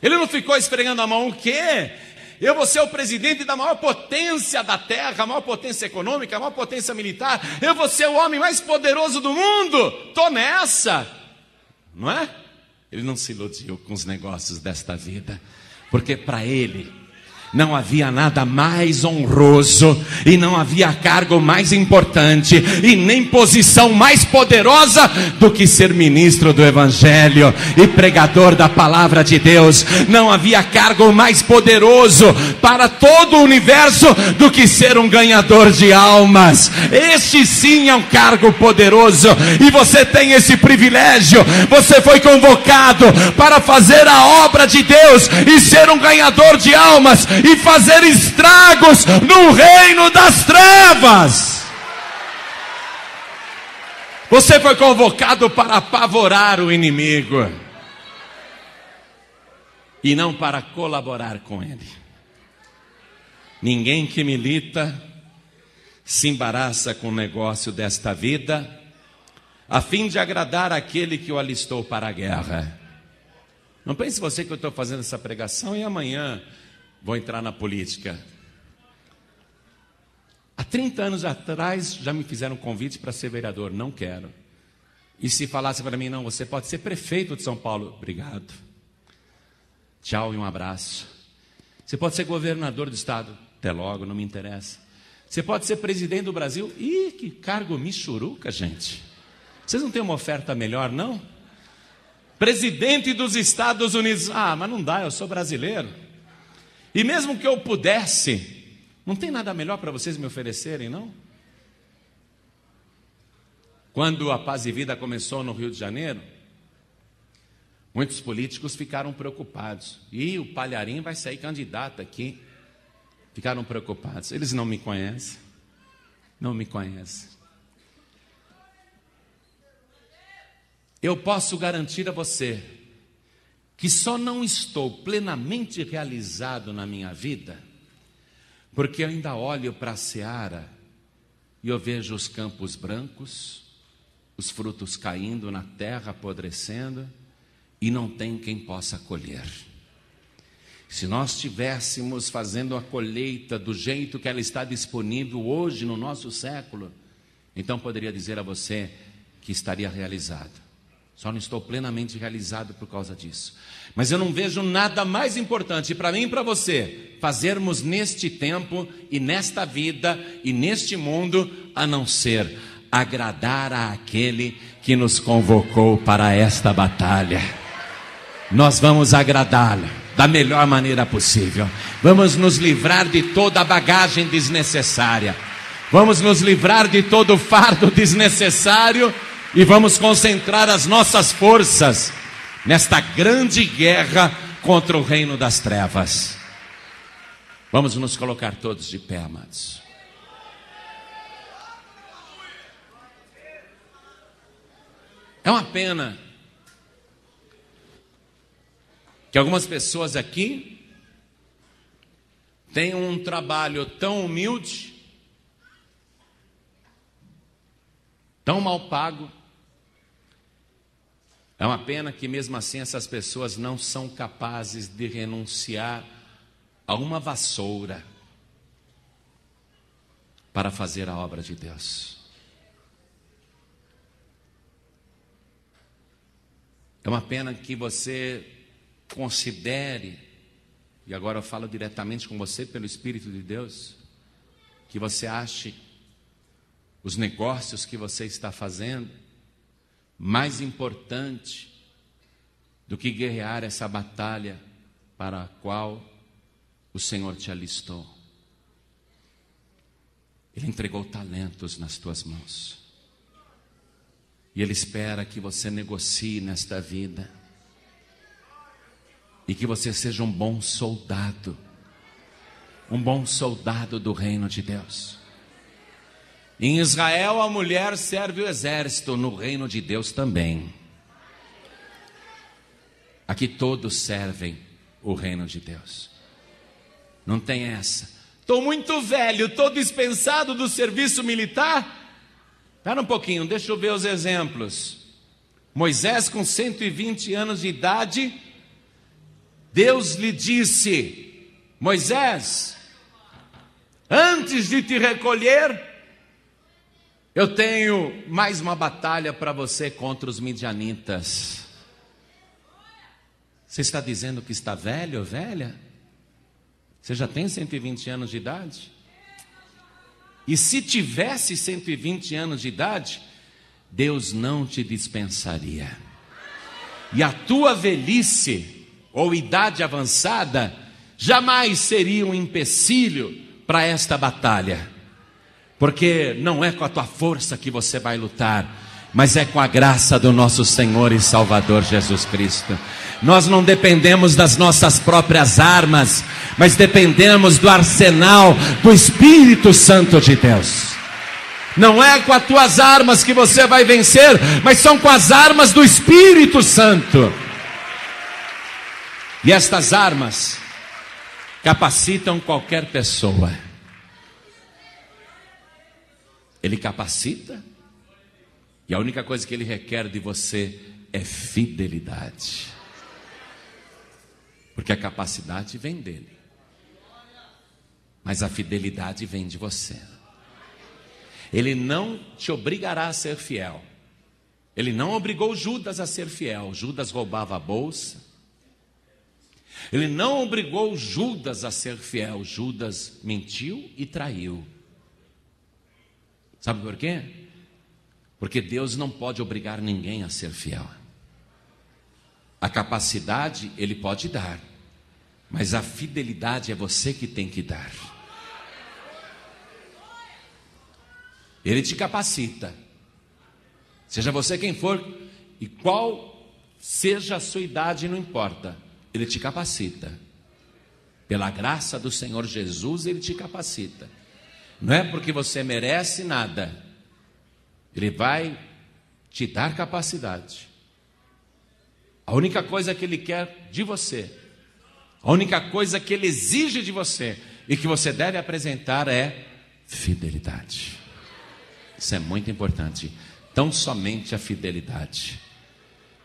Ele não ficou esfregando a mão: o quê? Eu vou ser o presidente da maior potência da terra, a maior potência econômica, a maior potência militar. Eu vou ser o homem mais poderoso do mundo. Estou nessa. Não é? Ele não se iludiu com os negócios desta vida, porque para ele não havia nada mais honroso, e não havia cargo mais importante, e nem posição mais poderosa do que ser ministro do Evangelho e pregador da palavra de Deus. Não havia cargo mais poderoso para todo o universo do que ser um ganhador de almas. Este sim é um cargo poderoso, e você tem esse privilégio. Você foi convocado para fazer a obra de Deus e ser um ganhador de almas, e fazer estragos no reino das trevas. Você foi convocado para apavorar o inimigo e não para colaborar com ele. Ninguém que milita se embaraça com o negócio desta vida, a fim de agradar aquele que o alistou para a guerra. Não pense você que eu estou fazendo essa pregação e amanhã vou entrar na política. Há 30 anos atrás já me fizeram um convite para ser vereador. Não quero. E se falasse para mim: não, você pode ser prefeito de São Paulo. Obrigado. Tchau e um abraço. Você pode ser governador do estado. Até logo, não me interessa. Você pode ser presidente do Brasil. Ih, que cargo michuruca, gente. Vocês não têm uma oferta melhor, não? Presidente dos Estados Unidos. Ah, mas não dá, eu sou brasileiro. E mesmo que eu pudesse, não tem nada melhor para vocês me oferecerem, não? Quando a Paz e Vida começou no Rio de Janeiro, Muitos políticos ficaram preocupados. E o Palharim vai sair candidato aqui. Ficaram preocupados. Eles não me conhecem. Não me conhecem. Eu posso garantir a você que só não estou plenamente realizado na minha vida porque eu ainda olho para a seara e eu vejo os campos brancos, os frutos caindo na terra, apodrecendo, e não tem quem possa colher. Se nós estivéssemos fazendo a colheita do jeito que ela está disponível hoje no nosso século, então poderia dizer a você que estaria realizado. Só não estou plenamente realizado por causa disso. Mas eu não vejo nada mais importante para mim e para você fazermos neste tempo e nesta vida e neste mundo, a não ser agradar àquele que nos convocou para esta batalha. Nós vamos agradá-lo da melhor maneira possível. Vamos nos livrar de toda a bagagem desnecessária. Vamos nos livrar de todo o fardo desnecessário e vamos concentrar as nossas forças nesta grande guerra contra o reino das trevas. Vamos nos colocar todos de pé, amados. É uma pena que algumas pessoas aqui têm um trabalho tão humilde, tão mal pago. É uma pena que mesmo assim essas pessoas não são capazes de renunciar a uma vassoura para fazer a obra de Deus. É uma pena que você considere, e agora eu falo diretamente com você pelo Espírito de Deus, que você ache os negócios que você está fazendo mais importante do que guerrear essa batalha para a qual o Senhor te alistou. Ele entregou talentos nas tuas mãos. E Ele espera que você negocie nesta vida. E que você seja um bom soldado. Um bom soldado do reino de Deus. Em Israel a mulher serve o exército, no reino de Deus também. Aqui todos servem o reino de Deus. Não tem essa. Estou muito velho, estou dispensado do serviço militar. Espera um pouquinho, deixa eu ver os exemplos. Moisés com 120 anos de idade, Deus lhe disse: Moisés, antes de te recolher, eu tenho mais uma batalha para você contra os midianitas. Você está dizendo que está velho ou velha? Você já tem 120 anos de idade? E se tivesse 120 anos de idade, Deus não te dispensaria. E a tua velhice ou idade avançada jamais seria um empecilho para esta batalha. Porque não é com a tua força que você vai lutar, mas é com a graça do nosso Senhor e Salvador Jesus Cristo. Nós não dependemos das nossas próprias armas, mas dependemos do arsenal do Espírito Santo de Deus. Não é com as tuas armas que você vai vencer, mas são com as armas do Espírito Santo. E estas armas capacitam qualquer pessoa. Ele capacita, e a única coisa que Ele requer de você é fidelidade. Porque a capacidade vem dele, mas a fidelidade vem de você. Ele não te obrigará a ser fiel. Ele não obrigou Judas a ser fiel. Judas roubava a bolsa. Ele não obrigou Judas a ser fiel. Judas mentiu e traiu. Sabe por quê? Porque Deus não pode obrigar ninguém a ser fiel. A capacidade Ele pode dar, mas a fidelidade é você que tem que dar. Ele te capacita, seja você quem for e qual seja a sua idade, não importa, Ele te capacita. Pela graça do Senhor Jesus, Ele te capacita. Não é porque você merece nada, Ele vai te dar capacidade. A única coisa que Ele quer de você, a única coisa que Ele exige de você e que você deve apresentar é fidelidade. Isso é muito importante. Tão somente a fidelidade.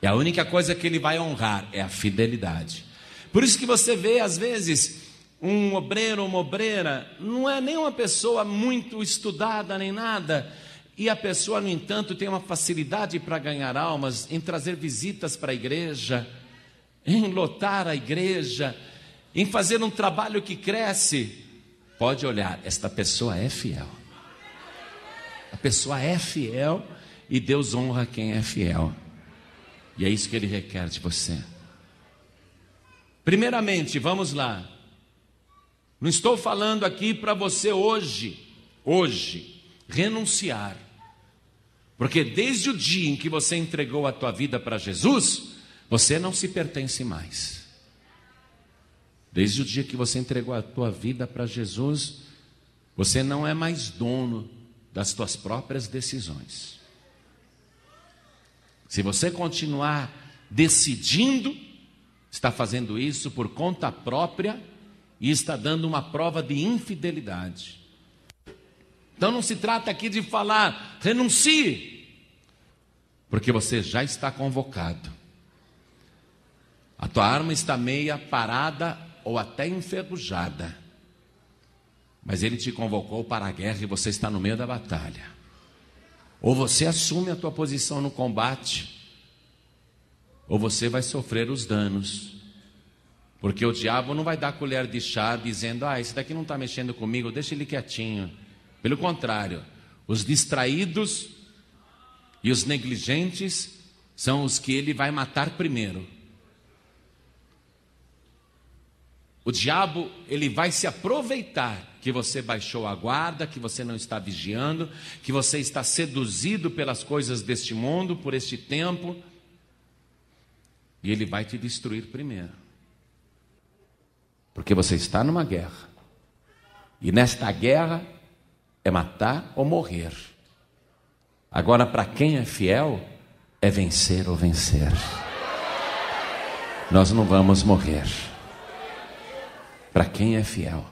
E a única coisa que Ele vai honrar é a fidelidade. Por isso que você vê, às vezes, um obreiro ou uma obreira, não é nem uma pessoa muito estudada nem nada, e a pessoa, no entanto, tem uma facilidade para ganhar almas, em trazer visitas para a igreja, em lotar a igreja, em fazer um trabalho que cresce. Pode olhar, esta pessoa é fiel. A pessoa é fiel e Deus honra quem é fiel. E é isso que Ele requer de você. Primeiramente, vamos lá. Não estou falando aqui para você hoje, renunciar. Porque desde o dia em que você entregou a tua vida para Jesus, você não se pertence mais. Desde o dia que você entregou a tua vida para Jesus, você não é mais dono das tuas próprias decisões. Se você continuar decidindo, está fazendo isso por conta própria e está dando uma prova de infidelidade. Então não se trata aqui de falar, renuncie, porque você já está convocado. A tua arma está meia parada ou até enferrujada, mas Ele te convocou para a guerra e você está no meio da batalha. Ou você assume a tua posição no combate, ou você vai sofrer os danos, porque o diabo não vai dar colher de chá dizendo, esse daqui não está mexendo comigo, deixa ele quietinho. Pelo contrário, os distraídos e os negligentes são os que ele vai matar primeiro. O diabo, ele vai se aproveitar que você baixou a guarda, que você não está vigiando, que você está seduzido pelas coisas deste mundo, por este tempo, e ele vai te destruir primeiro. Porque você está numa guerra, e nesta guerra é matar ou morrer. Agora, para quem é fiel, é vencer ou vencer. Nós não vamos morrer. Para quem é fiel.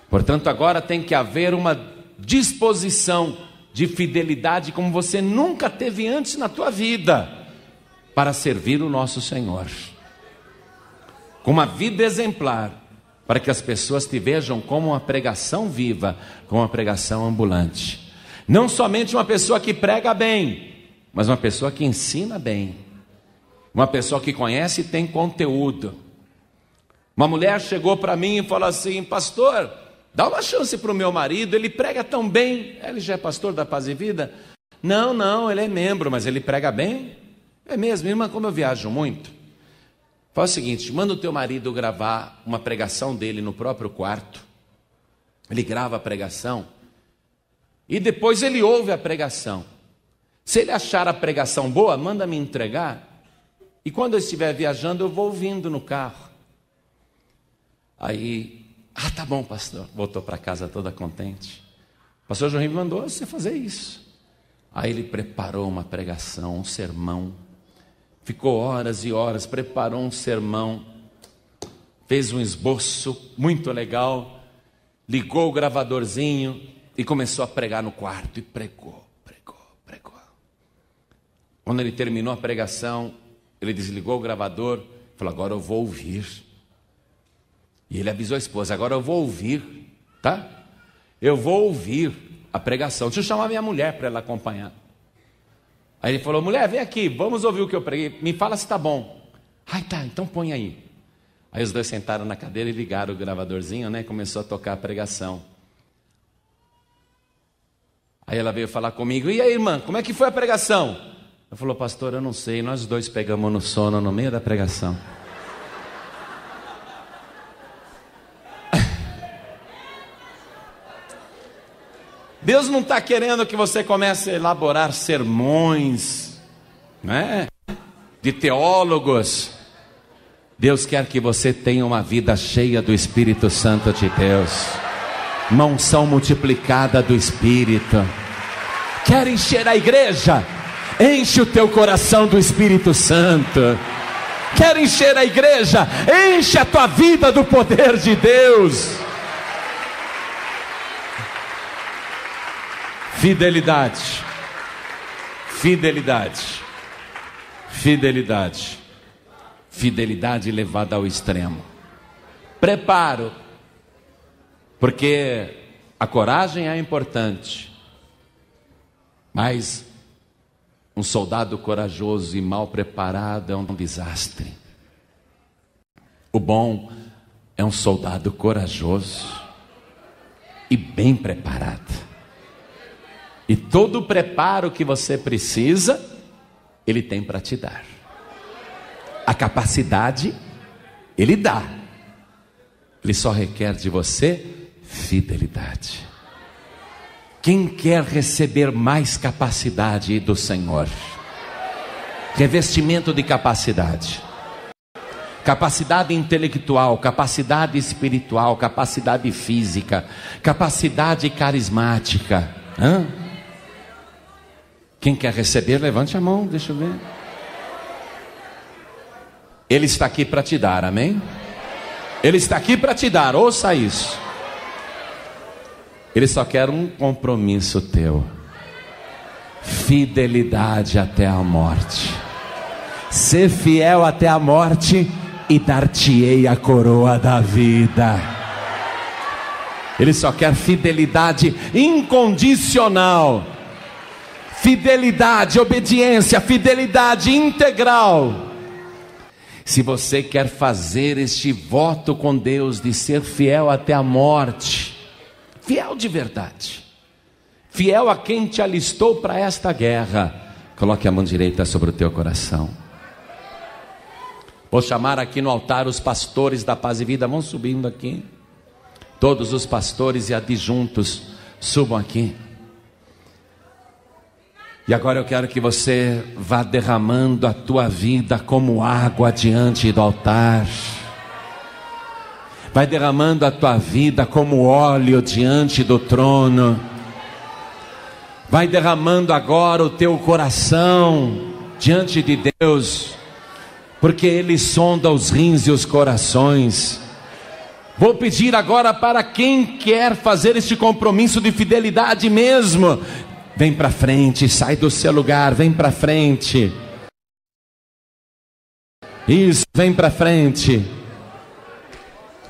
Portanto, agora tem que haver uma disposição de fidelidade como você nunca teve antes na tua vida, para servir o nosso Senhor. Com uma vida exemplar, para que as pessoas te vejam como uma pregação viva, como uma pregação ambulante. Não somente uma pessoa que prega bem, mas uma pessoa que ensina bem. Uma pessoa que conhece e tem conteúdo. Uma mulher chegou para mim e falou assim, pastor, dá uma chance para o meu marido, ele prega tão bem. Ele já é pastor da Paz e Vida? Não, ele é membro, mas ele prega bem? É mesmo, irmã, como eu viajo muito, faz o seguinte, manda o teu marido gravar uma pregação dele no próprio quarto. Ele grava a pregação e depois ele ouve a pregação. Se ele achar a pregação boa, manda me entregar, e quando eu estiver viajando eu vou ouvindo no carro. Aí, tá bom, pastor. Voltou para casa toda contente. O pastor João me mandou você fazer isso. Aí ele preparou uma pregação, um sermão. Ficou horas e horas, preparou um sermão. Fez um esboço muito legal. Ligou o gravadorzinho e começou a pregar no quarto. E pregou. Quando ele terminou a pregação, ele desligou o gravador e falou, agora eu vou ouvir. E ele avisou a esposa, agora eu vou ouvir, tá? Eu vou ouvir a pregação. Deixa eu chamar minha mulher para ela acompanhar. Aí ele falou, mulher, vem aqui, vamos ouvir o que eu preguei. Me fala se está bom. Tá, então põe aí. Aí os dois sentaram na cadeira e ligaram o gravadorzinho, né? Começou a tocar a pregação. Aí ela veio falar comigo, e aí, irmã, como é que foi a pregação? Ela falou, pastor, eu não sei, nós dois pegamos no sono no meio da pregação. Deus não está querendo que você comece a elaborar sermões, né? de teólogos. Deus quer que você tenha uma vida cheia do Espírito Santo de Deus, uma unção multiplicada do Espírito. Quer encher a igreja? Enche o teu coração do Espírito Santo. Quer encher a igreja? Enche a tua vida do poder de Deus. Fidelidade, fidelidade, fidelidade, fidelidade levada ao extremo. Preparo, porque a coragem é importante, mas um soldado corajoso e mal preparado é um desastre. O bom é um soldado corajoso e bem preparado. E todo o preparo que você precisa, Ele tem para te dar. A capacidade, Ele dá. Ele só requer de você fidelidade. Quem quer receber mais capacidade do Senhor? Revestimento de capacidade. Capacidade intelectual, capacidade espiritual, capacidade física, capacidade carismática. Quem quer receber, levante a mão, deixa eu ver. Ele está aqui para te dar, amém? Ele está aqui para te dar, ouça isso. Ele só quer um compromisso teu. Fidelidade até a morte. Ser fiel até a morte e dar-te-ei a coroa da vida. Ele só quer fidelidade incondicional. Fidelidade, obediência, fidelidade integral. Se você quer fazer este voto com Deus de ser fiel até a morte, fiel de verdade, fiel a quem te alistou para esta guerra, coloque a mão direita sobre o teu coração. Vou chamar aqui no altar os pastores da Paz e Vida, vão subindo aqui. Todos os pastores e adjuntos subam aqui. E agora eu quero que você vá derramando a tua vida como água diante do altar. Vai derramando a tua vida como óleo diante do trono. Vai derramando agora o teu coração diante de Deus, porque Ele sonda os rins e os corações. Vou pedir agora para quem quer fazer este compromisso de fidelidade mesmo, vem para frente, sai do seu lugar, vem para frente. Isso, vem para frente.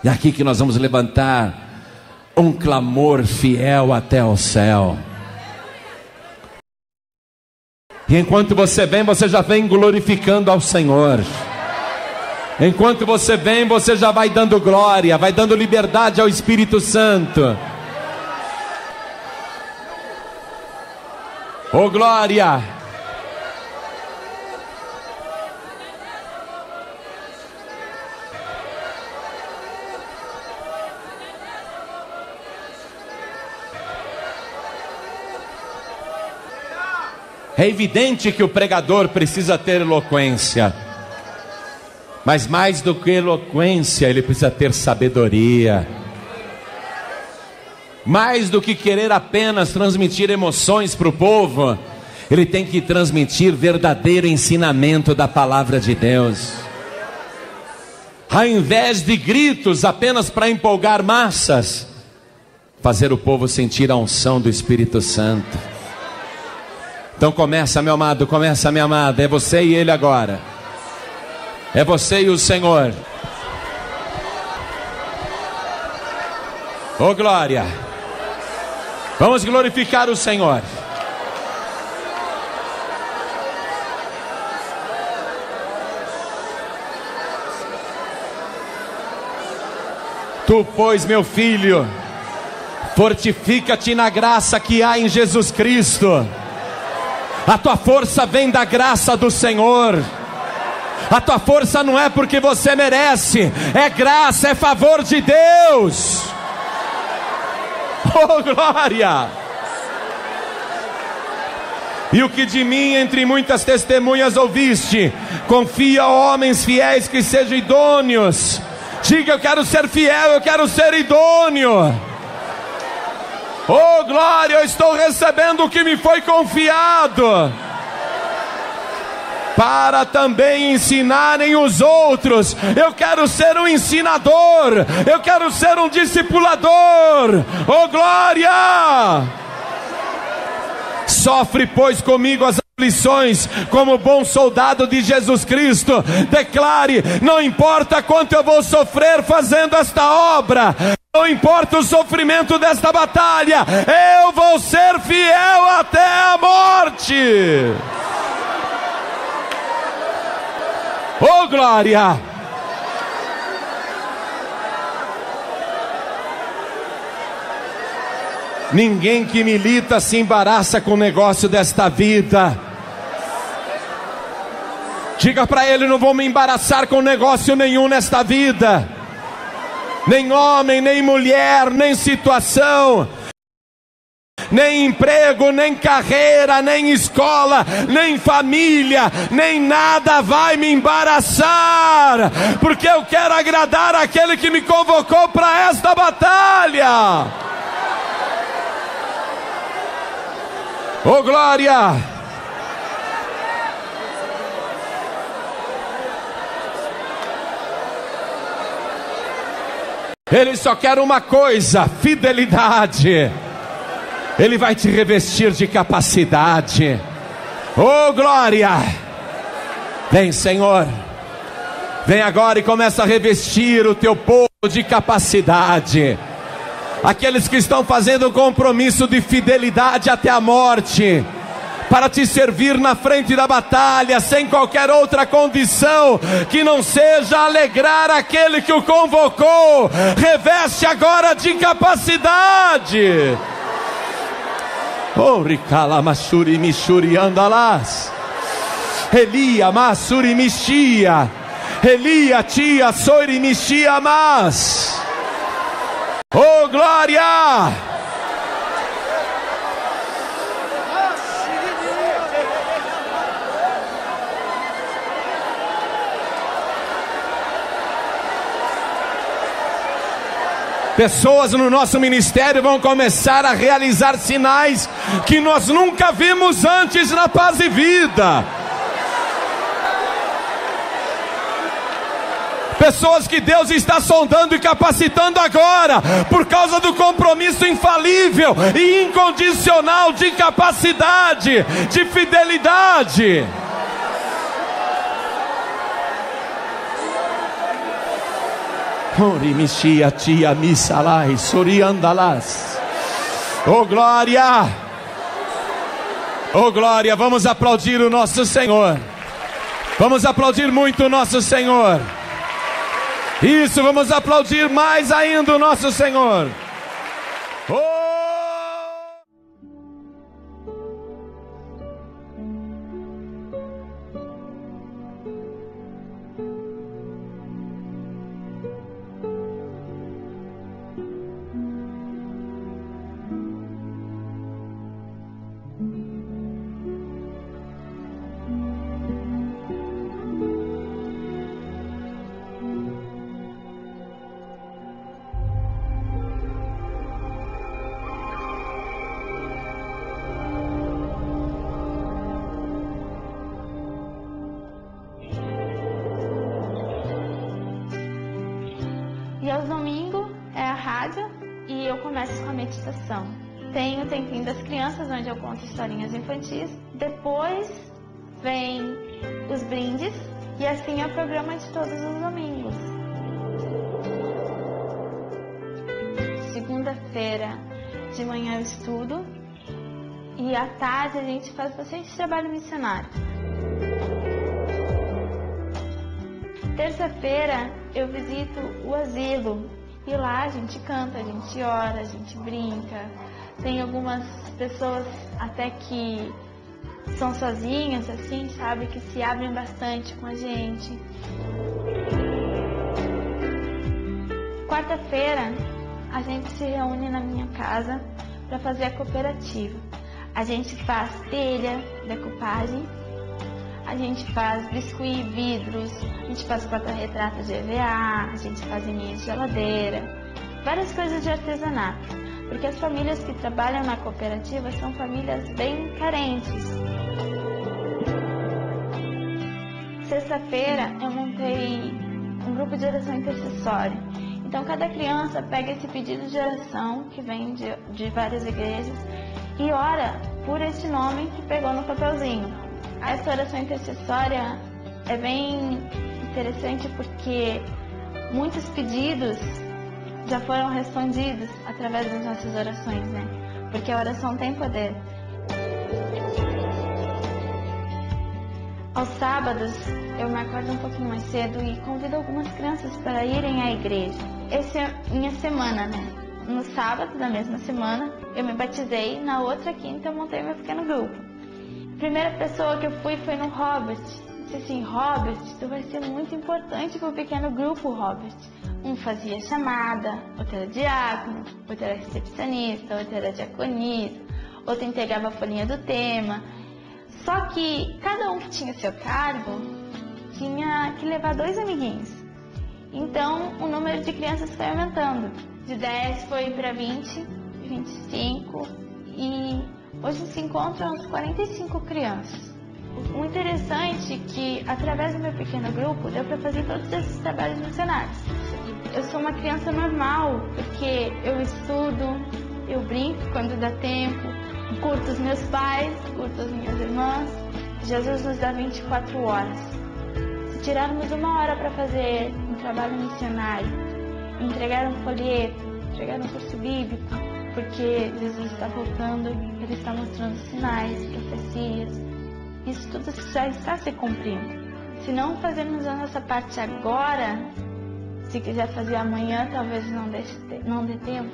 E aqui que nós vamos levantar um clamor fiel até o céu. E enquanto você vem, você já vem glorificando ao Senhor. Enquanto você vem, você já vai dando glória, vai dando liberdade ao Espírito Santo. Oh glória! É evidente que o pregador precisa ter eloquência, mas mais do que eloquência, ele precisa ter sabedoria. Mais do que querer apenas transmitir emoções para o povo, ele tem que transmitir verdadeiro ensinamento da palavra de Deus. Ao invés de gritos apenas para empolgar massas, fazer o povo sentir a unção do Espírito Santo. Então começa, meu amado, começa, minha amada. É você e Ele agora. É você e o Senhor. Oh glória! Vamos glorificar o Senhor. Tu, pois, meu filho, fortifica-te na graça que há em Jesus Cristo. A tua força vem da graça do Senhor. A tua força não é porque você merece, é graça, é favor de Deus. Oh glória! E o que de mim entre muitas testemunhas ouviste, confia a homens fiéis que sejam idôneos. Diga: eu quero ser fiel, eu quero ser idôneo. Oh glória, eu estou recebendo o que me foi confiado, para também ensinarem os outros. Eu quero ser um ensinador, eu quero ser um discipulador. Oh glória! Sofre, pois, comigo as aflições, como bom soldado de Jesus Cristo. Declare: não importa quanto eu vou sofrer fazendo esta obra, não importa o sofrimento desta batalha, eu vou ser fiel até a morte. Oh glória! Ninguém que milita se embaraça com o negócio desta vida. Diga para ele: não vou me embaraçar com negócio nenhum nesta vida. Nem homem, nem mulher, nem situação, nem emprego, nem carreira, nem escola, nem família, nem nada vai me embaraçar, porque eu quero agradar aquele que me convocou para esta batalha. Oh glória! Ele só quer uma coisa: fidelidade. Ele vai te revestir de capacidade. Oh glória! Vem, Senhor, vem agora e começa a revestir o teu povo de capacidade. Aqueles que estão fazendo um compromisso de fidelidade até a morte, para te servir na frente da batalha, sem qualquer outra condição que não seja alegrar aquele que o convocou. Reveste agora de capacidade. Oh, ricala masuri mishuri andalas, Elia masuri mishia, Elia tia sori mishia mas. Oh glória! Pessoas no nosso ministério vão começar a realizar sinais que nós nunca vimos antes na Paz e Vida. Pessoas que Deus está sondando e capacitando agora, por causa do compromisso infalível e incondicional de capacidade, de fidelidade. Oh glória! Oh glória! Vamos aplaudir o nosso Senhor. Vamos aplaudir muito o nosso Senhor. Isso, vamos aplaudir mais ainda o nosso Senhor. Oh! E aos domingos é a rádio e eu começo com a meditação. Tem o tempinho das crianças, onde eu conto historinhas infantis. Depois vem os brindes e assim é o programa de todos os domingos. Segunda-feira de manhã eu estudo e à tarde a gente faz bastante trabalho missionário. Terça-feira eu visito o asilo e lá a gente canta, a gente ora, a gente brinca. Tem algumas pessoas até que são sozinhas, assim, sabe, que se abrem bastante com a gente. Quarta-feira a gente se reúne na minha casa para fazer a cooperativa. A gente faz telha, decupagem, a gente faz biscuit, vidros, a gente faz porta-retrato de EVA, a gente faz linha de geladeira, várias coisas de artesanato, porque as famílias que trabalham na cooperativa são famílias bem carentes. Sexta-feira eu montei um grupo de oração intercessória. Então cada criança pega esse pedido de oração que vem de várias igrejas e ora por esse nome que pegou no papelzinho. Essa oração intercessória é bem interessante porque muitos pedidos já foram respondidos através das nossas orações, né? Porque a oração tem poder. Aos sábados, eu me acordo um pouquinho mais cedo e convido algumas crianças para irem à igreja. Essa é minha semana, né? No sábado da mesma semana, eu me batizei, na outra quinta eu montei meu pequeno grupo. A primeira pessoa que eu fui foi no Robert. Eu disse assim, Robert, tu vai ser muito importante para o pequeno grupo, Robert. Um fazia chamada, outro era diácono, outro era recepcionista, outro era diaconisa, outro entregava a folhinha do tema. Só que cada um que tinha seu cargo tinha que levar 2 amiguinhos. Então o número de crianças foi aumentando. De 10 foi para 20, 25 e hoje se encontram uns 45 crianças. O interessante é que através do meu pequeno grupo deu para fazer todos esses trabalhos missionários. Eu sou uma criança normal porque eu estudo, eu brinco quando dá tempo, curto os meus pais, curto as minhas irmãs. Jesus nos dá 24 horas. Se tirarmos 1 hora para fazer um trabalho missionário, entregar um folheto, entregar um curso bíblico, porque Jesus está voltando, Ele está mostrando sinais, profecias, isso tudo já está se cumprindo. Se não fazermos a nossa parte agora, se quiser fazer amanhã, talvez não dê tempo.